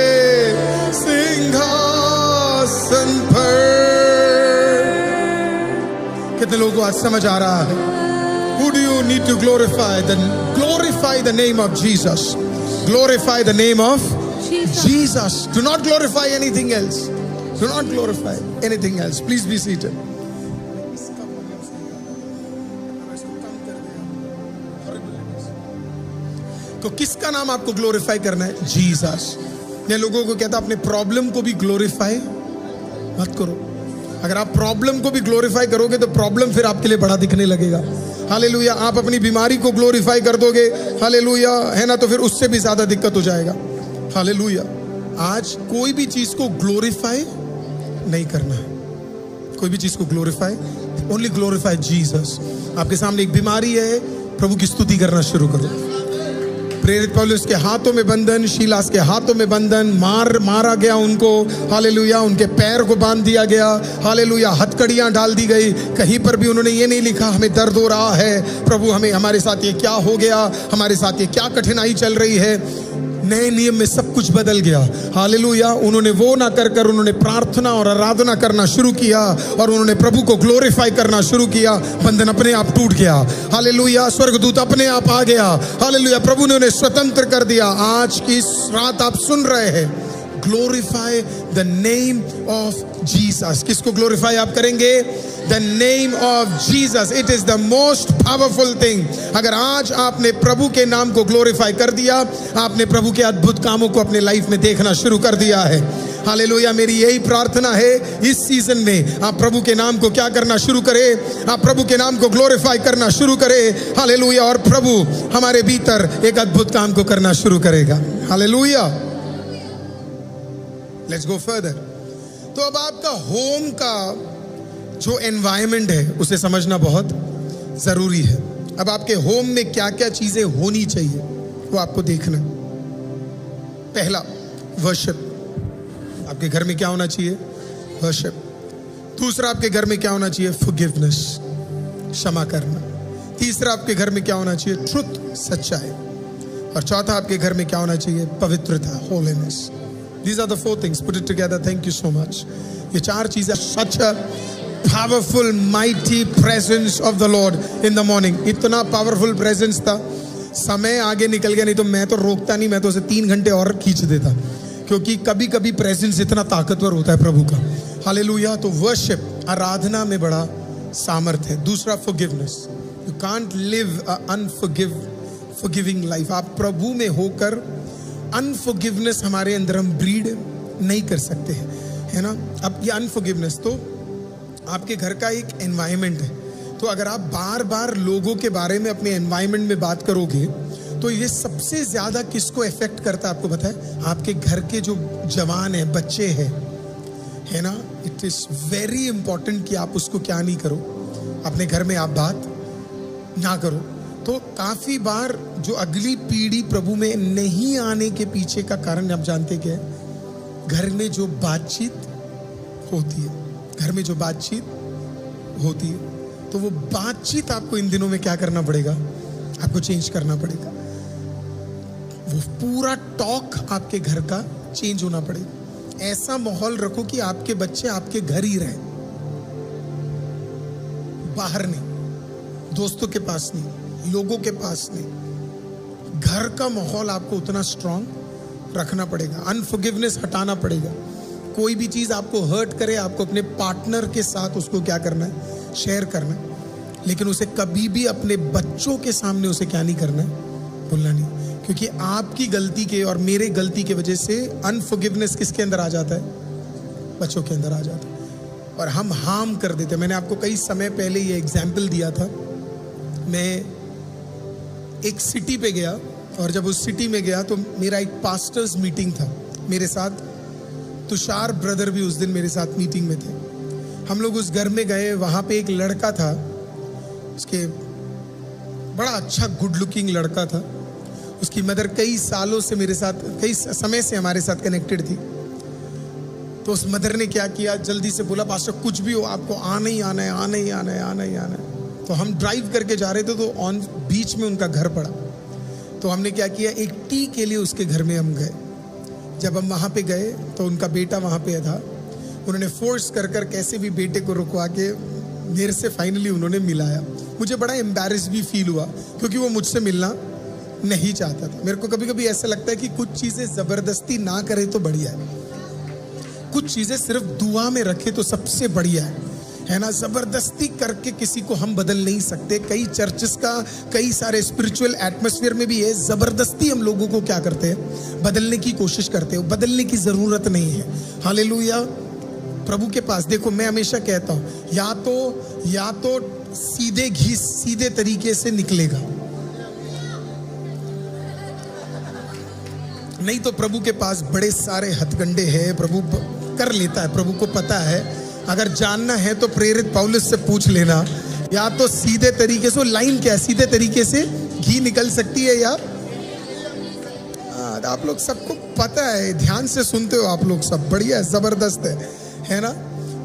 सिंहासन पर। कितने लोगों को आज समझ आ रहा है? Who do you need to glorify? Glorify the name of Jesus. Glorify the name of Jesus. Do not glorify anything else. Do not glorify anything else. Please be seated. तो किसका नाम आपको ग्लोरीफाई करना है? जीसस। मैं लोगों को कहता अपने प्रॉब्लम को भी ग्लोरीफाई मत करो। अगर आप प्रॉब्लम को भी ग्लोरीफाई करोगे तो प्रॉब्लम फिर आपके लिए बड़ा दिखने लगेगा। हालेलुया। आप अपनी बीमारी को ग्लोरीफाई कर दोगे, हालेलुया, है ना, तो फिर उससे भी ज्यादा दिक्कत हो जाएगा। हालेलुया। आज कोई भी चीज को ग्लोरीफाई नहीं करना है, कोई भी चीज को ग्लोरीफाई, ओनली ग्लोरीफाई जीसस। आपके सामने एक बीमारी है, प्रभु की स्तुति करना शुरू करो। प्रेरित पौलुस के हाथों में बंधन, शीलास के हाथों में बंधन, मारा गया उनको, हालेलुया, उनके पैर को बांध दिया गया, हालेलुया, हथकड़ियां डाल दी गई। कहीं पर भी उन्होंने ये नहीं लिखा हमें दर्द हो रहा है, प्रभु हमें, हमारे साथ ये क्या हो गया, हमारे साथ ये क्या कठिनाई चल रही है। नए नियम में सब कुछ बदल गया। हालेलुया। उन्होंने वो ना कर उन्होंने प्रार्थना और आराधना करना शुरू किया और उन्होंने प्रभु को ग्लोरीफाई करना शुरू किया। बंधन अपने आप टूट गया। हालेलुया। स्वर्गदूत अपने आप आ गया। हालेलुया। प्रभु ने उन्हें स्वतंत्र कर दिया। आज की रात आप सुन रहे हैं, glorify the name of Jesus. किसको ग्लोरीफाई आप करेंगे? The name of Jesus. It is the most powerful thing. अगर आज आपने प्रभु के नाम को ग्लोरीफाई कर दिया, आपने प्रभु के अद्भुत कामों को अपने लाइफ में देखना शुरू कर दिया है। हालेलुया। मेरी यही प्रार्थना है इस सीजन में आप प्रभु के नाम को क्या करना शुरू करें, आप प्रभु के नाम को ग्लोरीफाई करना शुरू करें। हालेलुया। और प्रभु हमारे भीतर एक अद्भुत काम को करना शुरू करेगा। हालेलुया। Let's go further. तो अब आपका होम का जो एनवायरनमेंट है उसे समझना बहुत जरूरी है। अब आपके होम में क्या क्या चीजें होनी चाहिए वो आपको देखना। पहला, वर्शिप। आपके घर में क्या होना चाहिए? वर्शिप। दूसरा, आपके घर में क्या होना चाहिए? फॉरगिवनेस, क्षमा करना। तीसरा, आपके घर में क्या होना चाहिए? ट्रुथ, सच्चाई। और चौथा, आपके घर में क्या होना चाहिए? पवित्रता, holiness. These are the four things. Put it together. Thank you so much. ये चार चीजें। Such a powerful, mighty presence of the Lord in the morning. इतना powerful presence था। समय आगे निकल गया, नहीं तो मैं तो रोकता नहीं, मैं तो उसे 3 घंटे और खींच देता, क्योंकि कभी कभी प्रेजेंस इतना ताकतवर होता है प्रभु का। हालेलुया। तो वर्शिप, आराधना में बड़ा सामर्थ्य है। दूसरा, forgiveness. You can't live a unforgiving life. आप प्रभु में होकर अनफॉरगिवनेस हमारे अंदर हम ब्रीड नहीं कर सकते हैं, है ना। अब ये अनफॉरगिवनेस तो आपके घर का एक एनवायरनमेंट है। तो अगर आप बार बार लोगों के बारे में अपने एनवायरनमेंट में बात करोगे तो ये सबसे ज्यादा किसको इफेक्ट करता है आपको पता है? आपके घर के जो जवान है, बच्चे हैं, है ना। इट इज वेरी इंपॉर्टेंट कि आप उसको क्या नहीं करो, अपने घर में आप बात ना करो। तो काफी बार जो अगली पीढ़ी प्रभु में नहीं आने के पीछे का कारण आप जानते क्या है? घर में जो बातचीत होती है, घर में जो बातचीत होती है, तो वो बातचीत आपको इन दिनों में क्या करना पड़ेगा? आपको चेंज करना पड़ेगा। वो पूरा टॉक आपके घर का चेंज होना पड़ेगा। ऐसा माहौल रखो कि आपके बच्चे आपके घर ही रहे, बाहर नहीं, दोस्तों के पास नहीं, लोगों के पास नहीं। घर का माहौल आपको उतना स्ट्रांग रखना पड़ेगा। अनफॉरगिवनेस हटाना पड़ेगा। कोई भी चीज आपको हर्ट करे, आपको अपने पार्टनर के साथ उसको क्या करना है? शेयर करना है। लेकिन उसे कभी भी अपने बच्चों के सामने उसे क्या नहीं करना है? बोलना नहीं। क्योंकि आपकी गलती के और मेरे गलती के वजह से अनफॉरगिवनेस किसके अंदर आ जाता है? बच्चों के अंदर आ जाता है और हम हार्म कर देते हैं। मैंने आपको कई समय पहले ये एग्जाम्पल दिया था। मैं एक सिटी पे गया और जब उस सिटी में गया तो मेरा एक पास्टर्स मीटिंग था। मेरे साथ तुषार ब्रदर भी उस दिन मेरे साथ मीटिंग में थे। हम लोग उस घर में गए, वहाँ पे एक लड़का था, उसके बड़ा अच्छा गुड लुकिंग लड़का था। उसकी मदर कई सालों से मेरे साथ, कई समय से हमारे साथ कनेक्टेड थी। तो उस मदर ने क्या किया, जल्दी से बोला पास्टर कुछ भी हो आपको आना ही आना है, आना ही आना है, आना ही आना है। तो हम ड्राइव करके जा रहे थे तो ऑन बीच में उनका घर पड़ा। तो हमने क्या किया, एक टी के लिए उसके घर में हम गए। जब हम वहाँ पे गए तो उनका बेटा वहाँ पे था। उन्होंने फोर्स कर कर कैसे भी बेटे को रुकवा के मेरे से फाइनली उन्होंने मिलाया। मुझे बड़ा एम्बैरेस भी फील हुआ क्योंकि वो मुझसे मिलना नहीं चाहता था। मेरे को कभी कभी ऐसा लगता है कि कुछ चीज़ें ज़बरदस्ती ना करे तो बढ़िया है, कुछ चीज़ें सिर्फ दुआ में रखे तो सबसे बढ़िया है ना। ज़बरदस्ती करके किसी को हम बदल नहीं सकते। कई चर्चेस का, कई सारे स्पिरिचुअल एटमॉस्फेयर में भी है, ज़बरदस्ती हम लोगों को क्या करते हैं? बदलने की कोशिश करते हैं। बदलने की ज़रूरत नहीं है। हालेलुया। प्रभु के पास देखो, मैं हमेशा कहता हूँ या तो सीधे घी सीधे तरीके से निकलेगा, नहीं तो प्रभु के पास बड़े सारे हथकंडे हैं। प्रभु कर लेता है, प्रभु को पता है। अगर जानना है तो प्रेरित पौलुस से पूछ लेना। या तो सीधे तरीके से, लाइन क्या है, सीधे तरीके से घी निकल सकती है या आप लोग सबको पता है, ध्यान से सुनते हो आप लोग सब, बढ़िया है, जबरदस्त है ना।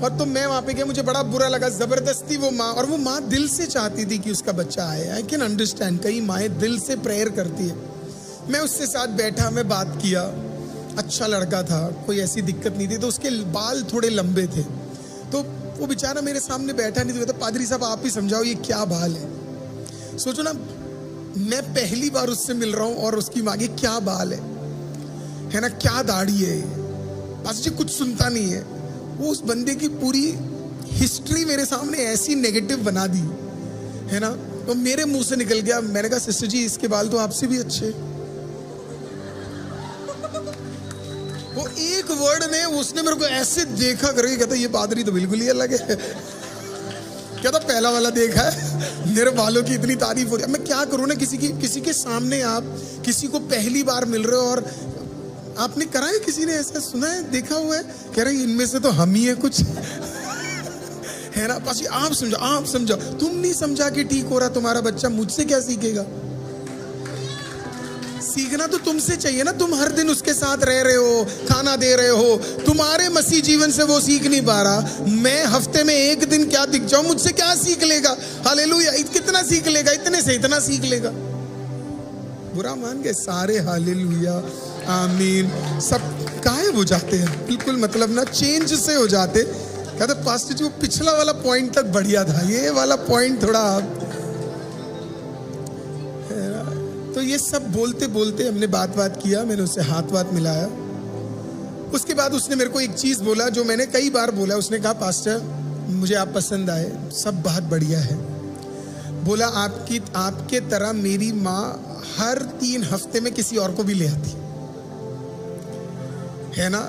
और तो मैं वहां पे गया, मुझे बड़ा बुरा लगा। जबरदस्ती वो माँ, और वो माँ दिल से चाहती थी कि उसका बच्चा आए। आई कैन अंडरस्टैंड, कई माएँ दिल से प्रेयर करती है। मैं उससे साथ बैठा, मैं बात किया, अच्छा लड़का था, कोई ऐसी दिक्कत नहीं थी। तो उसके बाल थोड़े लंबे थे, तो वो बेचारा मेरे सामने बैठा नहीं था। पादरी साहब आप ही समझाओ ये क्या बाल है। सोचो ना, मैं पहली बार उससे मिल रहा हूँ और उसकी माँ, ये क्या बाल है ना, क्या दाढ़ी है। पास जी कुछ सुनता नहीं है। वो उस बंदे की पूरी हिस्ट्री मेरे सामने ऐसी नेगेटिव बना दी है ना। तो मेरे मुंह से निकल गया, मैंने कहा सिस्टर जी इसके बाल तो आपसे भी अच्छे। वो एक वर्ड ने, उसने मेरे को ऐसे देखा करके कहता ये पादरी तो बिल्कुल ही अलग है। कहता पहला वाला देखा है, मेरे बालों की इतनी तारीफ हो रही है। मैं क्या करूँ ना, किसी के सामने आप किसी को पहली बार मिल रहे हो और आपने करा है, किसी ने ऐसा सुना है, देखा हुआ है, कह रहे इनमें से तो हम ही है कुछ है ना। पासी आप समझो, तुम नहीं समझा कि ठीक हो रहा तुम्हारा बच्चा, मुझसे क्या सीखेगा? सीखना तो तुमसे चाहिए ना। तुम हर दिन उसके साथ रह रहे हो, खाना दे रहे हो, तुम्हारे मसीह जीवन से वो सीख नहीं पा रहा। मैं हफ्ते में एक दिन क्या दिख जाऊं, मुझसे क्या सीख लेगा? हालेलुया। कितना सीख लेगा? इतने से इतना सीख लेगा। बुरा मान गए सारे, हालेलुया आमीन, सब गायब हो जाते हैं, बिल्कुल मतलब ना चेंज से हो जाते। कहते पास्टर जी वो पिछला वाला पॉइंट तक बढ़िया था, ये वाला पॉइंट थोड़ा। तो ये सब बोलते बोलते हमने बात किया, मैंने उससे हाथ मिलाया। उसके बाद उसने मेरे को एक चीज बोला जो मैंने कई बार बोला। उसने कहा पास्टर मुझे आप पसंद आए, सब बात बढ़िया है। बोला आपके तरह मेरी माँ हर 3 हफ्ते में किसी और को भी ले आती है ना।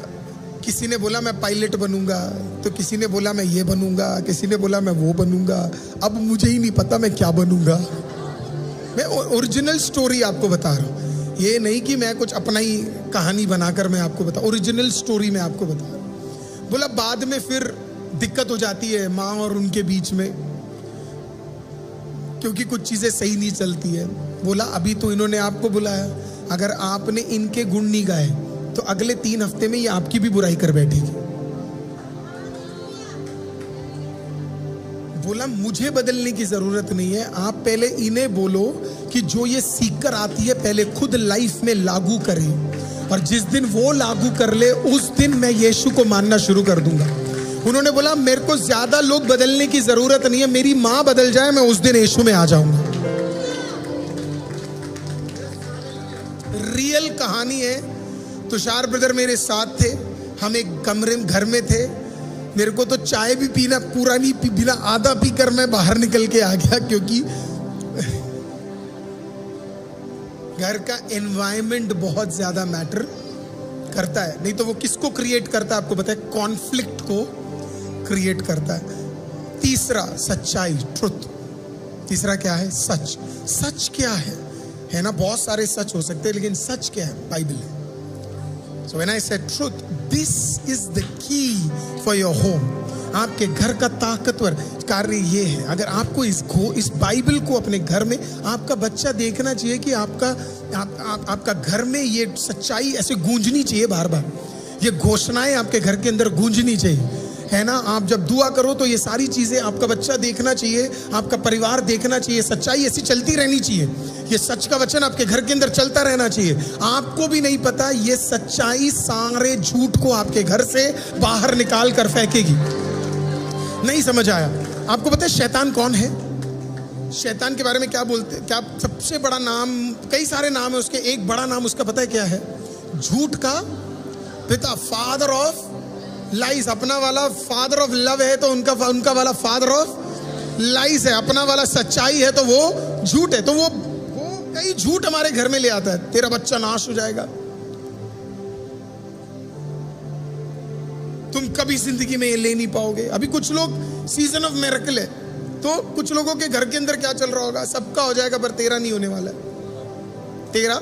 किसी ने बोला मैं पायलट बनूंगा, तो किसी ने बोला मैं ये बनूंगा, किसी ने बोला मैं वो बनूंगा। अब मुझे ही नहीं पता मैं क्या बनूंगा। मैं ओरिजिनल स्टोरी आपको बता रहा हूँ, ये नहीं कि मैं कुछ अपना ही कहानी बनाकर मैं आपको बता, ओरिजिनल स्टोरी मैं आपको बता रहा हूँ। बोला बाद में फिर दिक्कत हो जाती है माँ और उनके बीच में, क्योंकि कुछ चीजें सही नहीं चलती है। बोला अभी तो इन्होंने आपको बुलाया, अगर आपने इनके गुण नहीं गाए तो अगले 3 हफ्ते में ये आपकी भी बुराई कर बैठेगी। बोला मुझे बदलने की जरूरत नहीं है, आप पहले इन्हें बोलो कि जो ये सीख कर आती है पहले खुद लाइफ में लागू करे, और जिस दिन वो लागू कर ले उस दिन मैं यीशु को मानना शुरू कर दूंगा। उन्होंने बोला मेरे को ज्यादा लोग बदलने की जरूरत नहीं है, मेरी माँ बदल जाए मैं उस दिन यीशु में आ जाऊंगा। रियल कहानी है। तुषार ब्रदर मेरे साथ थे, हम एक कमरे में घर में थे। मेरे को तो चाय भी पीना पूरा नहीं पीना, आधा पीकर मैं बाहर निकल के आ गया, क्योंकि घर का एनवायरनमेंट बहुत ज्यादा मैटर करता है। नहीं तो वो किसको क्रिएट करता है आपको पता है? कॉन्फ्लिक्ट को क्रिएट करता है। तीसरा सच्चाई, ट्रुथ। तीसरा क्या है? सच। सच क्या है ना? बहुत सारे सच हो सकते हैं, लेकिन सच क्या है? बाइबल है। So when I said truth, this is the key for your home. आपके घर का ताकतवर कार्य ये है। अगर आपको इस बाइबल को अपने घर में, आपका बच्चा देखना चाहिए कि आपका घर में ये सच्चाई ऐसे गूंजनी चाहिए बार बार, ये घोषणाएं आपके घर के अंदर गूंजनी चाहिए, है ना? आप जब दुआ करो तो ये सारी चीजें आपका बच्चा देखना चाहिए, आपका परिवार देखना चाहिए, सच्चाई ऐसी चलती रहनी चाहिए, ये सच का वचन आपके घर के अंदर चलता रहना चाहिए। आपको भी नहीं पता ये सच्चाई सारे झूठ को आपके घर से बाहर निकाल कर फेंकेगी। नहीं समझ आया? आपको पता है शैतान कौन है? शैतान के बारे में क्या बोलते, क्या सबसे बड़ा नाम, कई सारे नाम है उसके, एक बड़ा नाम उसका पता है क्या है? झूठ का पिता, फादर ऑफ लाइज। अपना वाला फादर ऑफ लव है तो उनका वाला फादर ऑफ लाइज है। अपना वाला सच्चाई है तो वो झूठ है। तो वो कई झूठ हमारे घर में ले आता है। तेरा बच्चा नाश हो जाएगा, तुम कभी जिंदगी में ये ले नहीं पाओगे। अभी कुछ लोग सीजन ऑफ मिरेकल है, तो कुछ लोगों के घर के अंदर क्या चल रहा होगा? सबका हो जाएगा पर तेरा नहीं होने वाला है, तेरा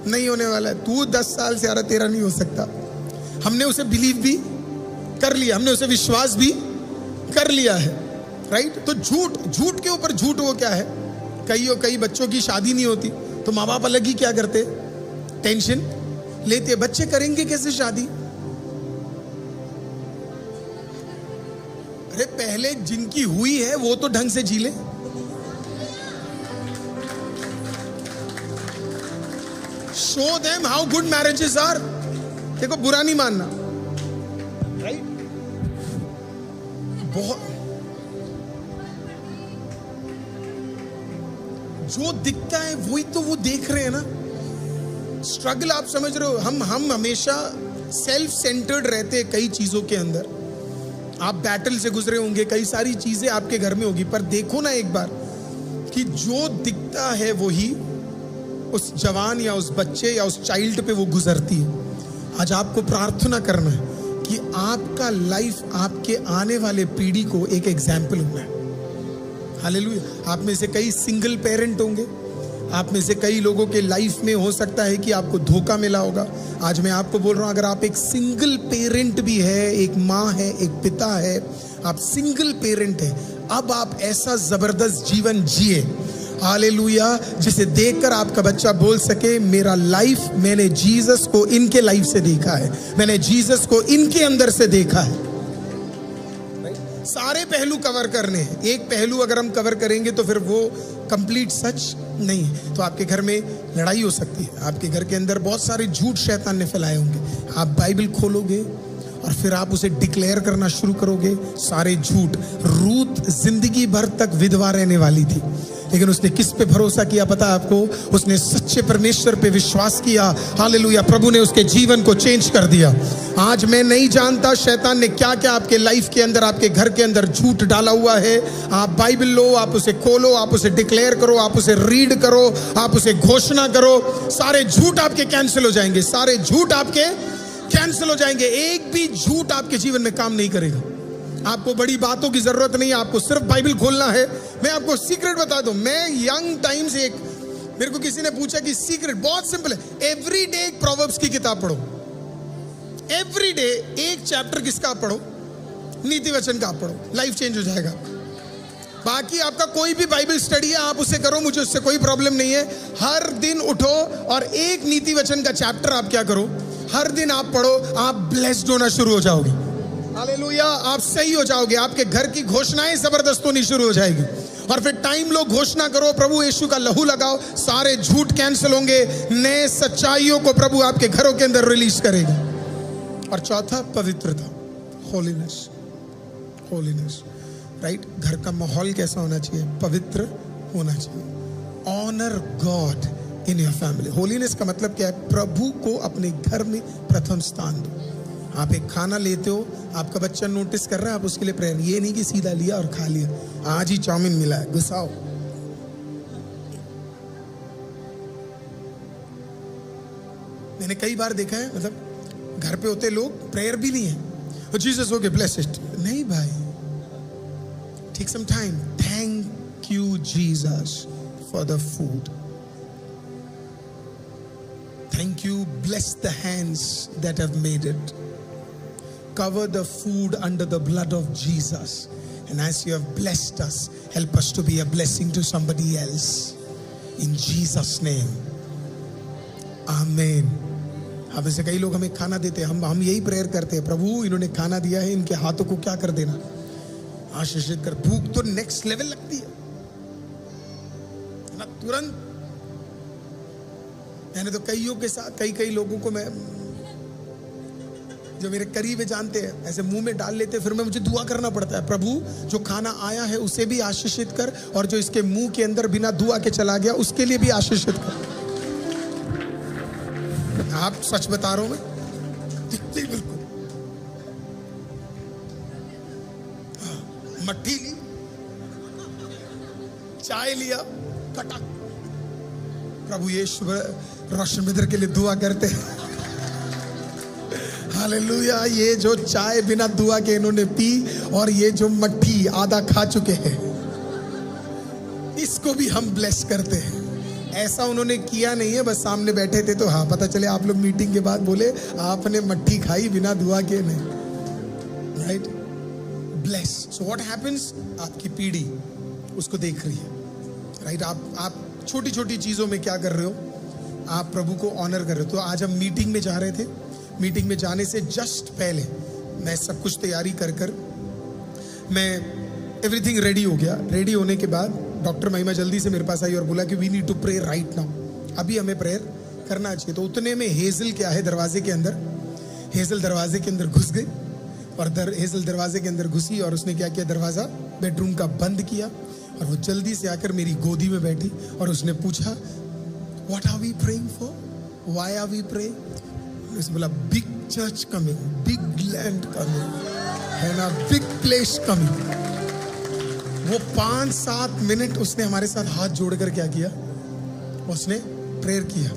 नहीं होने वाला है। तू 10 साल से आ रहा, तेरा नहीं हो सकता। हमने उसे बिलीव भी कर लिया, हमने उसे विश्वास भी कर लिया है, राइट? तो झूठ के ऊपर झूठ। वो क्या है? कई बच्चों की शादी नहीं होती तो माँ बाप अलग ही क्या करते? टेंशन लेते। बच्चे करेंगे कैसे शादी? अरे पहले जिनकी हुई है वो तो ढंग से जी ले। Show them how good marriages are. देखो बुरा नहीं मानना, राइट? बहुत जो दिखता है वही तो वो देख रहे हैं ना। स्ट्रगल आप समझ रहे हो? हम हमेशा सेल्फ सेंटर्ड रहते हैं कई चीजों के अंदर। आप बैटल से गुजरे होंगे, कई सारी चीजें आपके घर में होगी, पर देखो ना एक बार कि जो दिखता है वही उस जवान या उस बच्चे या उस चाइल्ड पे वो गुजरती है। आज आपको प्रार्थना करना है कि आपका लाइफ आपके आने वाले पीढ़ी को एक एग्जाम्पल होना है। हालेलुया। आप में से कई सिंगल पेरेंट होंगे, आप में से कई लोगों के लाइफ में हो सकता है कि आपको धोखा मिला होगा। आज मैं आपको बोल रहा हूं, अगर आप एक सिंगल पेरेंट भी है, एक माँ है, एक पिता है, आप सिंगल पेरेंट है, अब आप ऐसा जबरदस्त जीवन जिए, हालेलुया, जिसे देखकर आपका बच्चा बोल सके मेरा लाइफ, मैंने जीसस को इनके लाइफ से देखा है, मैंने जीसस को इनके अंदर से देखा है। सारे पहलू कवर करने हैं। एक पहलू अगर हम कवर करेंगे तो फिर वो कंप्लीट सच नहीं है। तो आपके घर में लड़ाई हो सकती है, आपके घर के अंदर बहुत सारे झूठ शैतान ने फैलाए होंगे। आप बाइबल खोलोगे और फिर आप उसे डिक्लेयर करना शुरू करोगे, सारे झूठ। रूत जिंदगी भर तक विधवा रहने वाली थी, लेकिन उसने किस पे भरोसा किया पता है आपको? उसने सच्चे परमेश्वर पे विश्वास किया। हालेलुया। प्रभु ने उसके जीवन को चेंज कर दिया। आज मैं नहीं जानता शैतान ने क्या क्या आपके लाइफ के अंदर, आपके घर के अंदर झूठ डाला हुआ है। आप बाइबल लो, आप उसे खोलो, आप उसे डिक्लेयर करो, आप उसे रीड करो, आप उसे घोषणा करो, सारे झूठ आपके कैंसिल हो जाएंगे, सारे झूठ आपके कैंसिल हो जाएंगे। एक भी झूठ आपके जीवन में काम नहीं करेगा। आपको बड़ी बातों की जरूरत नहीं है, आपको सिर्फ बाइबल खोलना है। मैं आपको सीक्रेट बता दूं, मैं यंग टाइम से मेरे को किसी ने पूछा कि सीक्रेट बहुत सिंपल है, एवरी डे एक प्रोवर्ब्स की किताब पढ़ो। एवरी डे एक चैप्टर किसका आप पढ़ो? नीति वचन का आप पढ़ो, लाइफ चेंज हो जाएगा। बाकी आपका कोई भी बाइबल स्टडी है आप उसे करो, मुझे उससे कोई प्रॉब्लम नहीं है। हर दिन उठो और एक नीति वचन का चैप्टर आप क्या करो, हर दिन आप पढ़ो, आप ब्लेस्ड होना शुरू हो जाओगे। हालेलुया, आप सही हो जाओगे। आपके घर की घोषणाएं जबरदस्त होनी शुरू हो जाएगी। और फिर टाइम लो, घोषणा करो, प्रभु यीशु का लहू लगाओ, सारे झूठ कैंसिल होंगे, नए सच्चाइयों को प्रभु आपके घरों के अंदर रिलीज करेगा। और चौथा, पवित्रता, होलीनेस। Holiness, right? घर का माहौल कैसा होना चाहिए? पवित्र होना चाहिए। Honour God in your family. Holiness का मतलब क्या है? प्रभु को अपने घर में प्रथम स्थान दो। आप एक खाना लेते हो, आपका बच्चा नोटिस कर रहा है, आप उसके लिए प्रेयर, ये नहीं कि सीधा लिया और खा लिया, आज ही चाउमीन मिला है घुसाओ। मैंने कई बार देखा है, मतलब घर पे होते लोग, प्रेयर भी नहीं है, जीसस ओके ब्लेस इट, नहीं भाई, take some time, thank you Jesus for the food, thank you, bless the hands that have made it, cover the food under the blood of Jesus, and as you have blessed us, help us to be a blessing to somebody else, in Jesus name, amen। अब ऐसे कई लोग हमें खाना देते हैं, हम यही प्रेयर करते हैं, प्रभु इन्होंने खाना दिया है, इनके हाथों को क्या कर देना, आशीषित कर। भूख तो नेक्स्ट लेवल लगती है ना, तुरंत। मैंने तो कईयों के साथ, कई लोगों को, मैं जो मेरे करीब है जानते हैं, ऐसे मुंह में डाल लेते, फिर मुझे दुआ करना पड़ता है, प्रभु जो खाना आया है उसे भी आशीषित कर, और जो इसके मुंह के अंदर बिना दुआ के चला गया उसके लिए भी आशीषित कर। आप सच बता रहा हूं मैं, दिखते ही बिल्कुल। मट्ठी ली, चाय लिया, फटाक, प्रभु यीशु रोशन मित्र के लिए दुआ करते हैं। हालेलुया, ये जो चाय बिना दुआ के इन्होंने पी, और ये जो मट्ठी आधा खा चुके हैं, इसको भी हम ब्लेस करते हैं। ऐसा उन्होंने किया नहीं है, बस सामने बैठे थे तो हाँ पता चले, आप लोग मीटिंग के बाद बोले आपने मट्ठी खाई बिना दुआ के, नहीं, right? Bless. So what happens, आपकी पीढ़ी उसको देख रही है, राइट? आप छोटी छोटी चीजों में क्या कर रहे हो, आप प्रभु को ऑनर कर रहे हो। तो आज हम मीटिंग में जा रहे थे, मीटिंग में जाने से जस्ट पहले मैं सब कुछ तैयारी कर मैं एवरीथिंग रेडी हो गया। रेडी होने के बाद डॉक्टर महिमा जल्दी से मेरे पास आई और बोला कि we need to pray right now, अभी हमें प्रेयर करना चाहिए। तो उतने में हेजल क्या है दरवाजे के अंदर, हेजल दरवाजे के अंदर घुस गई, और हेजल दरवाजे के अंदर घुसी और उसने क्या किया, दरवाजा बेडरूम का बंद किया, और वो जल्दी से आकर मेरी गोदी में बैठी, और उसने पूछा what are we praying for, why are we praying. उसने बोला big church coming, big land coming, है ना, बिग प्लेस कमिंग। वो 5-7 मिनट उसने हमारे साथ हाथ जोड़कर क्या किया, उसने प्रेयर किया,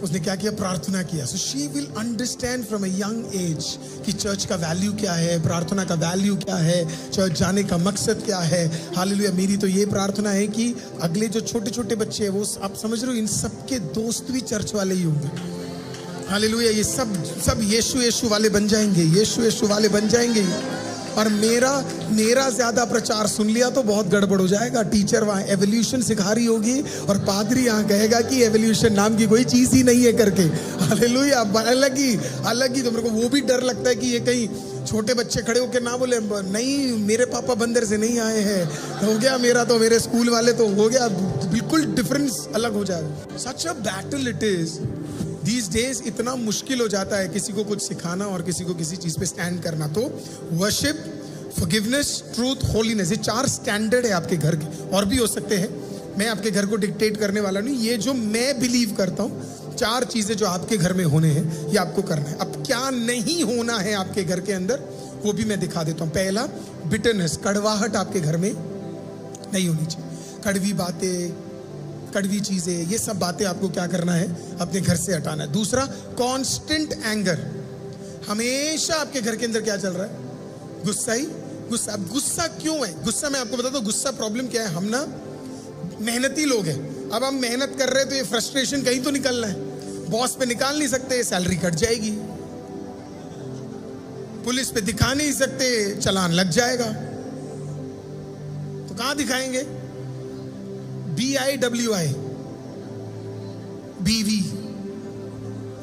उसने क्या किया, प्रार्थना किया। So she will understand from a young age कि चर्च का वैल्यू क्या है, प्रार्थना का वैल्यू क्या है, चर्च जाने का मकसद क्या है। हालेलुया, मेरी तो ये प्रार्थना है कि अगले जो छोटे छोटे बच्चे हैं, वो आप समझ रहे हो, इन सबके दोस्त भी चर्च वाले ही होंगे। हालेलुया, ये सब यीशु वाले बन जाएंगे, यीशु वाले बन जाएंगे। और मेरा ज्यादा प्रचार सुन लिया तो बहुत गड़बड़ हो जाएगा। टीचर वहां एवोल्यूशन सिखा रही होगी और पादरी यहाँ कहेगा कि एवोल्यूशन नाम की कोई चीज ही नहीं है करके। हालेलुया, अलग ही। तो मेरे को वो भी डर लगता है कि ये कहीं छोटे बच्चे खड़े होकर ना बोले नहीं मेरे पापा बंदर से नहीं आए हैं, हो गया मेरा तो, मेरे स्कूल वाले तो हो गया, बिल्कुल डिफरेंस अलग हो जाएगा। Such a battle it is these days. इतना मुश्किल हो जाता है किसी को कुछ सिखाना और किसी को किसी चीज पे स्टैंड करना। तो वर्शिप, फॉरगिवनेस, ट्रूथ, होलीनेस, ये 4 स्टैंडर्ड है आपके घर के, और भी हो सकते हैं। मैं आपके घर को डिक्टेट करने वाला नहीं, ये जो मैं बिलीव करता हूँ, 4 चीजें जो आपके घर में होने हैं, ये आपको करना है। अब क्या नहीं होना है आपके घर के अंदर, वो भी मैं दिखा देता हूँ। पहला, बिटरनेस, कड़वाहट आपके घर में नहीं होनी चाहिए। कड़वी बातें, कड़वी चीजें, ये सब बातें आपको क्या करना है, अपने घर से हटाना है। दूसरा, कांस्टेंट एंगर। हमेशा आपके घर के अंदर क्या चल रहा है? गुस्सा ही गुस्सा। अब गुस्सा क्यों है? गुस्सा मैं आपको बताता हूँ, गुस्सा प्रॉब्लम क्या है। हम ना मेहनती लोग हैं, अब हम मेहनत कर रहे हैं तो ये फ्रस्ट्रेशन कहीं तो निकलना है। बॉस पे निकाल नहीं सकते, सैलरी कट जाएगी। पुलिस पे दिखा नहीं सकते, चालान लग जाएगा। तो कहां दिखाएंगे? BIWI, बीवी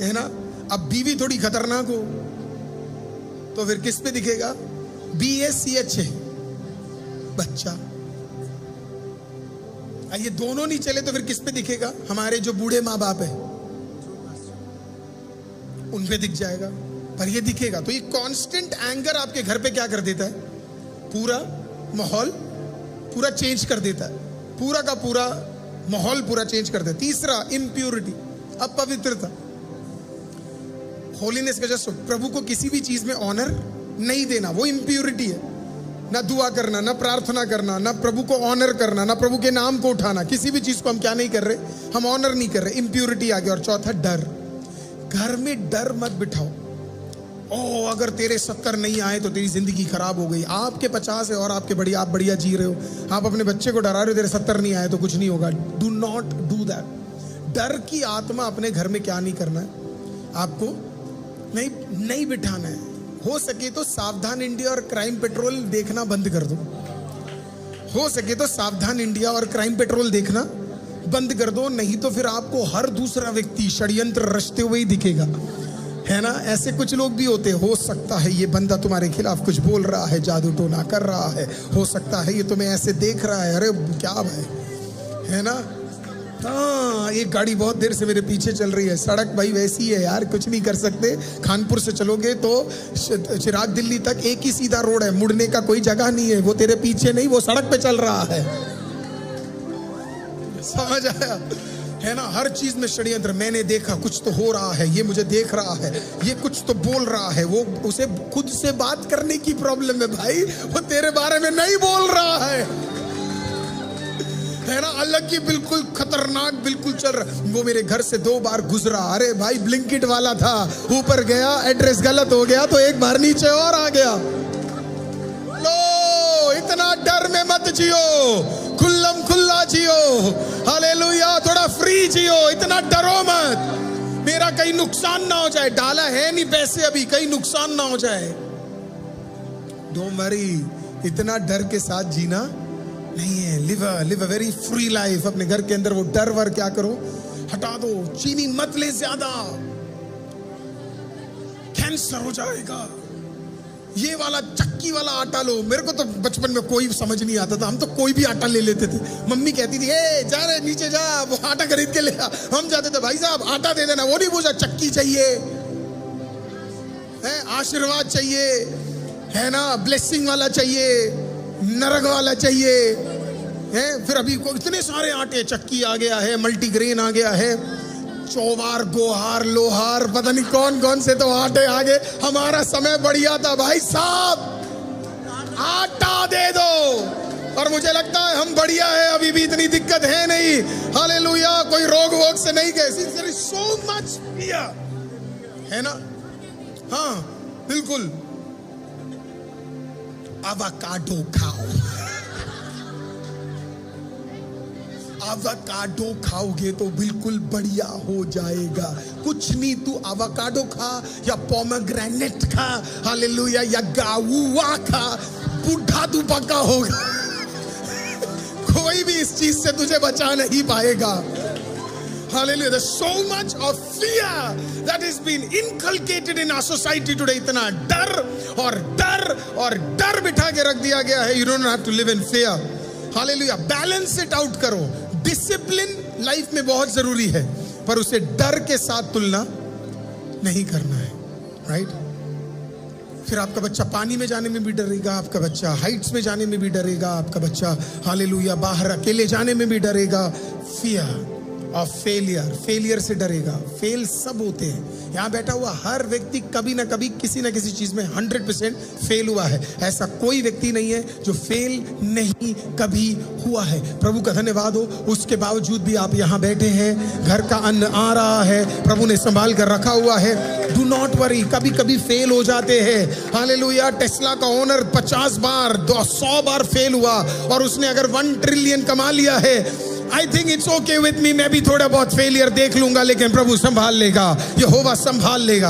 है ना। अब बीवी थोड़ी खतरनाक हो तो फिर किस पे दिखेगा? BACH है, बच्चा। ये दोनों नहीं चले तो फिर किस पे दिखेगा? हमारे जो बूढ़े माँ बाप है उन पे दिख जाएगा। पर ये दिखेगा तो ये कांस्टेंट एंगर आपके घर पे क्या कर देता है? पूरा माहौल पूरा चेंज कर देता है, पूरा का पूरा माहौल पूरा चेंज कर देता है। तीसरा, इम्प्योरिटी, अपवित्रता। होलीनेस का जस्ट प्रभु को किसी भी चीज में ऑनर नहीं देना, वो इम्प्योरिटी है। ना दुआ करना, ना प्रार्थना करना, ना प्रभु को ऑनर करना, ना प्रभु के नाम को उठाना, किसी भी चीज को हम क्या नहीं कर रहे? हम ऑनर नहीं कर रहे। इम्प्योरिटी आ गया। और चौथा, डर। घर में डर मत बिठाओ। ओ अगर तेरे 70 नहीं आए तो तेरी जिंदगी खराब हो गई। आपके 50 है और आप बढ़िया जी रहे हो, आप अपने बच्चे को डरा रहे हो, तेरे 70 नहीं आए तो कुछ नहीं होगा। Do not do that. डर की आत्मा अपने घर में क्या नहीं करना है? आपको नहीं बिठाना है। हो सके तो सावधान इंडिया और क्राइम पेट्रोल देखना बंद कर दो। हो सके तो सावधान इंडिया और क्राइम पेट्रोल देखना बंद कर दो, नहीं तो फिर आपको हर दूसरा व्यक्ति षड्यंत्र रचते हुए ही दिखेगा, है ना। ऐसे कुछ लोग भी होते हैं। हो सकता है ये बंदा तुम्हारे खिलाफ कुछ बोल रहा है, जादू टोना कर रहा है, हो सकता है ये तुम्हें ऐसे देख रहा है। अरे क्या भाई, है ना। हाँ, एक गाड़ी बहुत देर से मेरे पीछे चल रही है। सड़क भाई वैसी है यार, कुछ नहीं कर सकते। खानपुर से चलोगे तो चिराग दिल्ली तक एक ही सीधा रोड है, मुड़ने का कोई जगह नहीं है। वो तेरे पीछे नहीं, वो सड़क पे चल रहा है। समझ आया, है ना। हर चीज में षड्यंत्र। मैंने देखा, कुछ तो हो रहा है, ये मुझे देख रहा है, ये कुछ तो बोल रहा है। वो उसे खुद से बात करने की प्रॉब्लम है भाई, वो तेरे बारे में नहीं बोल रहा है ना। अलग ही बिल्कुल खतरनाक बिल्कुल चल रहा। वो मेरे घर से 2 बार गुजरा। अरे भाई ब्लिंकिट वाला था, ऊपर गया, एड्रेस गलत हो गया तो एक बार नीचे और आ गया। लो, इतना डर में मत जियो, खुल्लम खुल्ला जियो। हालेलुया, थोड़ा फ्री जियो, इतना डरो मत। मेरा कहीं नुकसान ना हो जाए, डाला है नहीं पैसे अभी, कहीं नुकसान ना हो जाए। डोंट वरी, इतना डर के साथ जीना नहीं है। Live a very free life. अपने घर के अंदर वो डर वर क्या करो, हटा दो। चीनी मत ले ज्यादा, कैंसर हो जाएगा। ये वाला चक्की वाला आटा लो। मेरे को तो बचपन में कोई समझ नहीं आता था, हम तो कोई भी आटा ले लेते थे। मम्मी कहती थी ए जा रहे नीचे जा, वो आटा खरीद के ले आ। हम जाते थे, भाई साहब आटा दे देना। वो नहीं पूछा चक्की चाहिए है, आशीर्वाद चाहिए, है ना, ब्लेसिंग वाला चाहिए, नरक वाला चाहिए है। फिर अभी इतने सारे आटे, चक्की आ गया है, मल्टीग्रेन आ गया है, चौवार, गोहार, लोहार, पता नहीं कौन कौन से तो आटे आ गए। हमारा समय बढ़िया था भाई साहब, आटा दे दो। और मुझे लगता है हम बढ़िया है, अभी भी इतनी दिक्कत है नहीं। हालेलुया, कोई रोग वोग से नहीं गए। सो मच फियर, है ना। हाँ बिल्कुल। अवाकाडो खाओ, अवाकाडो खाओगे तो बिल्कुल बढ़िया हो जाएगा। कुछ नहीं, तू अवाकाडो खा या पोमेग्रेनेट खा, हालेलुया, या गाउआ खा, बूढ़ा तू पक्का होगा। कोई भी इस चीज से तुझे बचा नहीं पाएगा। Hallelujah. There's so much of fear that has been inculcated in our society today. इतना डर बिठा के रख दिया गया है। You don't have to live in fear. Hallelujah. Balance it out करो। डिसिप्लिन लाइफ में बहुत जरूरी है, पर उसे डर के साथ तुलना नहीं करना है, राइट। फिर आपका बच्चा पानी में जाने में भी डरेगा, आपका बच्चा हाइट्स में जाने में भी डरेगा, आपका बच्चा हालेलुया बाहर अकेले जाने में भी डरेगा। फियर, ऑफ फेलियर से डरेगा। फेल सब होते हैं, यहाँ बैठा हुआ हर व्यक्ति कभी ना कभी किसी ना किसी चीज में 100% फेल हुआ है। ऐसा कोई व्यक्ति नहीं है जो फेल नहीं कभी हुआ है। प्रभु का धन्यवाद हो, उसके बावजूद भी आप यहाँ बैठे हैं, घर का अन्न आ रहा है, प्रभु ने संभाल कर रखा हुआ है। डू नॉट वरी, कभी कभी फेल हो जाते हैं। हालेलुया। टेस्ला का ओनर 50 बार 100 बार फेल हुआ और उसने अगर 1 ट्रिलियन कमा लिया है। I think it's okay with me, मैं भी थोड़ा बहुत फेलियर देख लूंगा, लेकिन प्रभु संभाल लेगा, यहोवा संभाल लेगा।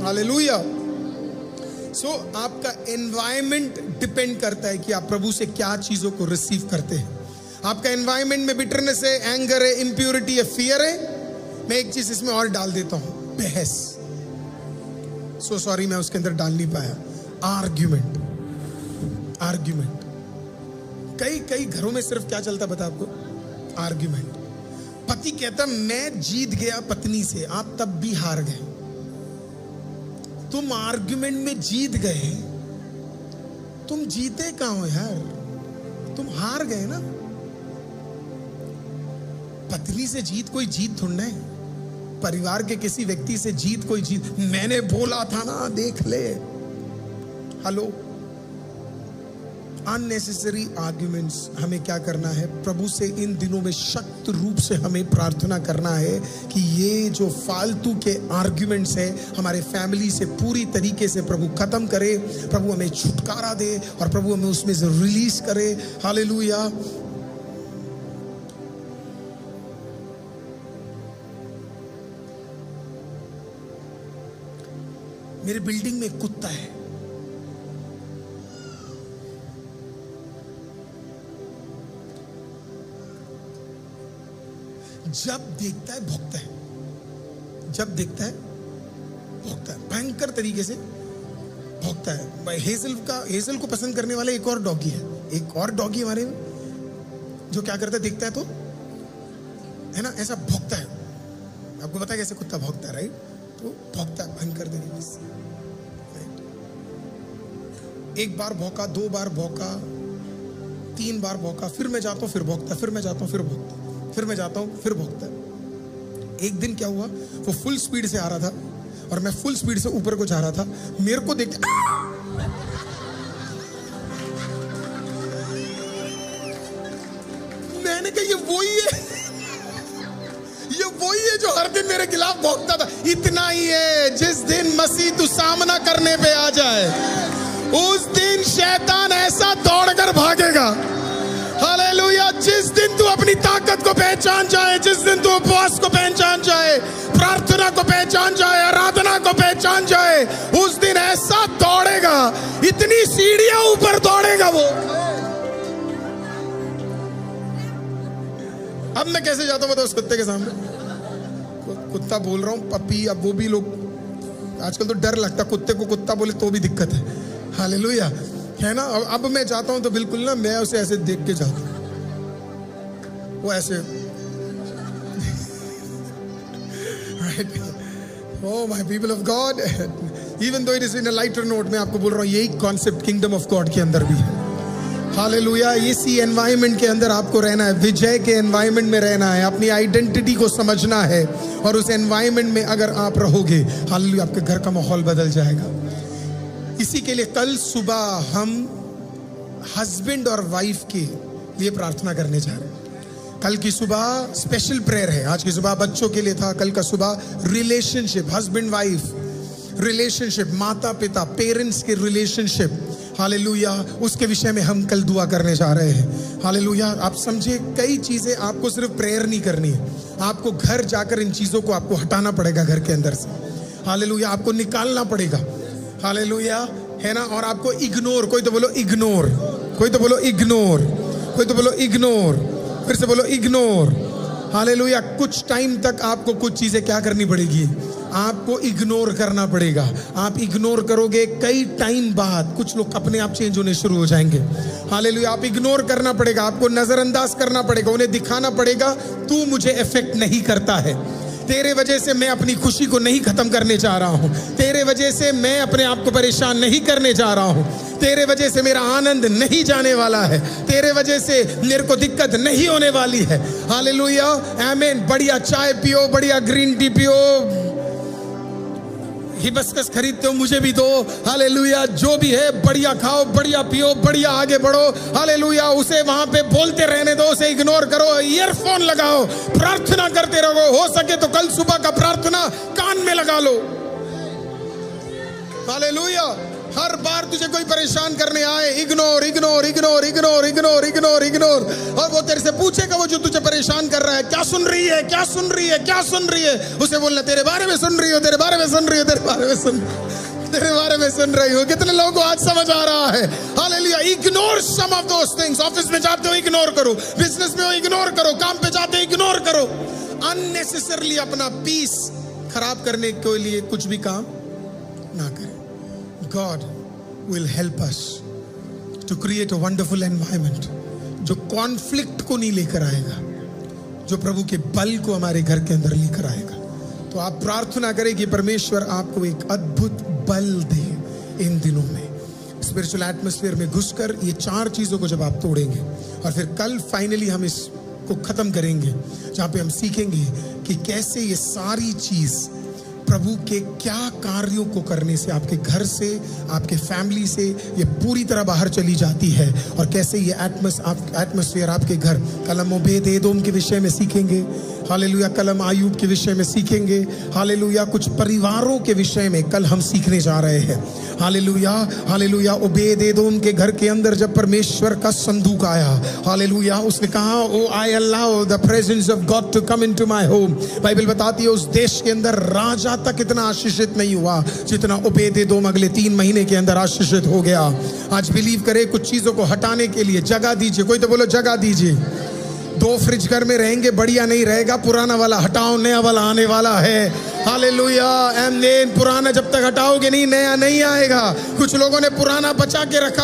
हालेलुया। सो आपका एनवायरमेंट डिपेंड करता है कि आप प्रभु से क्या चीजों को रिसीव करते हैं। आपका एनवायरनमेंट में बिटरनेस है, एंगर है, इंप्योरिटी है, फियर है। मैं एक चीज इसमें और डाल देता हूं, बहस। सो सॉरी, मैं उसके अंदर डाल नहीं पाया। आर्ग्यूमेंट। कई घरों में सिर्फ क्या चलता पता आपको? आर्ग्यूमेंट। पति कहता मैं जीत गया पत्नी से, आप तब भी हार गए। तुम आर्ग्यूमेंट में जीत गए, तुम जीते कहां हो यार? तुम हार गए ना। पत्नी से जीत कोई जीत थोड़ा है, परिवार के किसी व्यक्ति से जीत कोई जीत। मैंने बोला था ना, देख ले। हेलो। Unnecessary arguments. हमें क्या करना है? प्रभु से इन दिनों में सख्त रूप से हमें प्रार्थना करना है कि ये जो फालतू के आर्ग्यूमेंट्स है हमारे फैमिली से पूरी तरीके से प्रभु खत्म करे। प्रभु हमें छुटकारा दे और प्रभु हमें उसमें से रिलीज करे। हालेलुया। मेरे बिल्डिंग में एक कुत्ता है, जब देखता है भौंकता है, जब देखता है भौंकता है, भयंकर तरीके से भौंकता है। हेजल को पसंद करने वाला एक और डॉगी है, एक और डॉगी हमारे में जो क्या करता है, देखता है तो है ना, ऐसा भौंकता है। आपको पता है कैसे कुत्ता भौंकता है, राइट? तो भौंकता है भयंकर तरीके से। एक बार भौंका, 2 बार भौंका, 3 बार भौंका, फिर मैं जाता हूं फिर भौंकता, फिर मैं जाता हूं फिर भौंकता, फिर मैं जाता हूं फिर भौंकता। एक दिन क्या हुआ, वो फुल स्पीड से आ रहा था और मैं फुल स्पीड से ऊपर को जा रहा था। मेरे को देख मैंने कहा ये वही है, ये वही है जो हर दिन मेरे खिलाफ भौंकता था। इतना ही है, जिस दिन मसीह तू सामना करने पे आ जाए उस दिन शैतान ऐसा दौड़कर भागेगा। हालेलुया। जिस दिन तू अपनी ताकत को पहचान जाए, जिस दिन तू उपवास को पहचान जाए, प्रार्थना को पहचान जाए, आराधना को पहचान जाए, उस दिन ऐसा दौड़ेगा, इतनी सीढ़ियां ऊपर दौड़ेगा वो। अब मैं कैसे जाता हूं बताओ उस कुत्ते के सामने? कुत्ता बोल रहा हूं, पपी। अब वो भी लोग आजकल तो डर लगता, कुत्ते को कुत्ता बोले तो भी दिक्कत है। हालेलुया, है ना। अब मैं जाता हूं तो बिल्कुल ना, मैं उसे ऐसे देख के जाता हूं, वो ऐसे right. Oh my people of God, even though it is in a lighter note, मैं आपको बोल रहा हूं यही कॉन्सेप्ट किंगडम ऑफ गॉड के अंदर भी है। हालेलुया। इसी एनवायरनमेंट के अंदर आपको रहना है, विजय के एनवायरनमेंट में रहना है, अपनी आइडेंटिटी को समझना है और उस एनवायरनमेंट में अगर आप रहोगे, हालेलुया, आपके घर का माहौल बदल जाएगा। इसी के लिए कल सुबह हम हस्बैंड और वाइफ के लिए प्रार्थना करने जा रहे हैं। कल की सुबह स्पेशल प्रेयर है, आज की सुबह बच्चों के लिए था, कल का सुबह रिलेशनशिप, हस्बैंड वाइफ रिलेशनशिप, माता पिता पेरेंट्स के रिलेशनशिप, हालेलुया, उसके विषय में हम कल दुआ करने जा रहे हैं। हालेलुया। आप समझे, कई चीजें आपको सिर्फ प्रेयर नहीं करनी है, आपको घर जाकर इन चीजों को आपको हटाना पड़ेगा घर के अंदर से। हालेलुया। आपको निकालना पड़ेगा। हालेलुया, है ना। और आपको इग्नोर, कोई तो बोलो इग्नोर, कोई तो बोलो इग्नोर, कोई तो बोलो इग्नोर, फिर से बोलो इग्नोर। हालेलुया। कुछ टाइम तक आपको कुछ चीजें क्या करनी पड़ेगी, आपको इग्नोर करना पड़ेगा। आप इग्नोर करोगे, कई टाइम बाद कुछ लोग अपने आप चेंज होने शुरू हो जाएंगे। हालेलुया। आप इग्नोर करना पड़ेगा, आपको नजरअंदाज करना पड़ेगा, उन्हें दिखाना पड़ेगा तू मुझे इफेक्ट नहीं करता है, तेरे वजह से मैं अपनी खुशी को नहीं खत्म करने जा रहा हूँ, तेरे वजह से मैं अपने आप को परेशान नहीं करने जा रहा हूँ, तेरे वजह से मेरा आनंद नहीं जाने वाला है, तेरे वजह से मेरे को दिक्कत नहीं होने वाली है। हालेलुया, आमीन। बढ़िया चाय पियो, बढ़िया ग्रीन टी पियो, हिबिस्कस खरीदते हो मुझे भी दो। हालेलुया, जो भी है बढ़िया खाओ, बढ़िया पियो, बढ़िया आगे बढ़ो। हालेलुया, उसे वहां पे बोलते रहने दो, उसे इग्नोर करो, ईयरफोन लगाओ, प्रार्थना करते रहो। हो सके तो कल सुबह का प्रार्थना कान में लगा लो। हालेलुया, हर बार तुझे कोई परेशान करने आए, ignore ignore ignore ignore ignore ignore ignore. और वो तेरे से पूछेगा, वो जो तुझे परेशान कर रहा है, क्या सुन रही है, क्या सुन रही है, क्या सुन रही है, उसे बोलना तेरे बारे में सुन रही हो, तेरे बारे में सुन रही हो, तेरे बारे में सुन, तेरे बारे में सुन रही हो। कितने लोगों को आज समझ आ रहा है? Hallelujah, ignore some of those things. Office में जाते हो इग्नोर करो, बिजनेस में हो इग्नोर करो, काम पे जाते हो इग्नोर करो। अननेसेसरली अपना पीस खराब करने के लिए कुछ भी काम ना करें। God will help us to create a wonderful environment जो कॉन्फ्लिक्ट को नहीं लेकर आएगा, जो प्रभु के बल को हमारे घर के अंदर लेकर आएगा। तो आप प्रार्थना करें कि परमेश्वर आपको एक अद्भुत बल दे इन दिनों में। स्पिरिचुअल एटमॉस्फेयर में घुसकर ये 4 चीजों को जब आप तोड़ेंगे, और फिर कल फाइनली हम इसको खत्म करेंगे, जहां पे हम सीखेंगे कि कैसे ये सारी चीज प्रभु के क्या कार्यों को करने से आपके घर से, आपके फैमिली से ये पूरी तरह बाहर चली जाती है, और कैसे ये एटमॉस्फेयर आपके घर। कल हम ओबेद-एदोम के विषय में सीखेंगे। हालेलुया, कल हम आयूब के विषय में सीखेंगे। हालेलुया, कुछ परिवारों के विषय में कल हम सीखने जा रहे हैं। Hallelujah, hallelujah. ओबेद-एदोम के घर के अंदर जब परमेश्वर का संदूक आया, हालेलुया, उसने कहा, oh I allow the presence of God to come into my home. Bible बताती है उस देश के अंदर राजा तक इतना आशीषित नहीं हुआ जितना ओबेद-एदोम अगले 3 महीने के अंदर आशीषित हो गया। आज बिलीव करे, कुछ चीजों को हटाने के लिए जगह दीजिए। कोई तो बोलो जगह दीजिए। 2 फ्रिज घर में रहेंगे, बढ़िया नहीं रहेगा। पुराना वाला हटाओ, नया वाला आने वाला है। हालेलुया, आमीन। पुराना जब तक हटाओगे नहीं, नया नहीं आएगा। कुछ लोगों ने पुराना बचा के रखा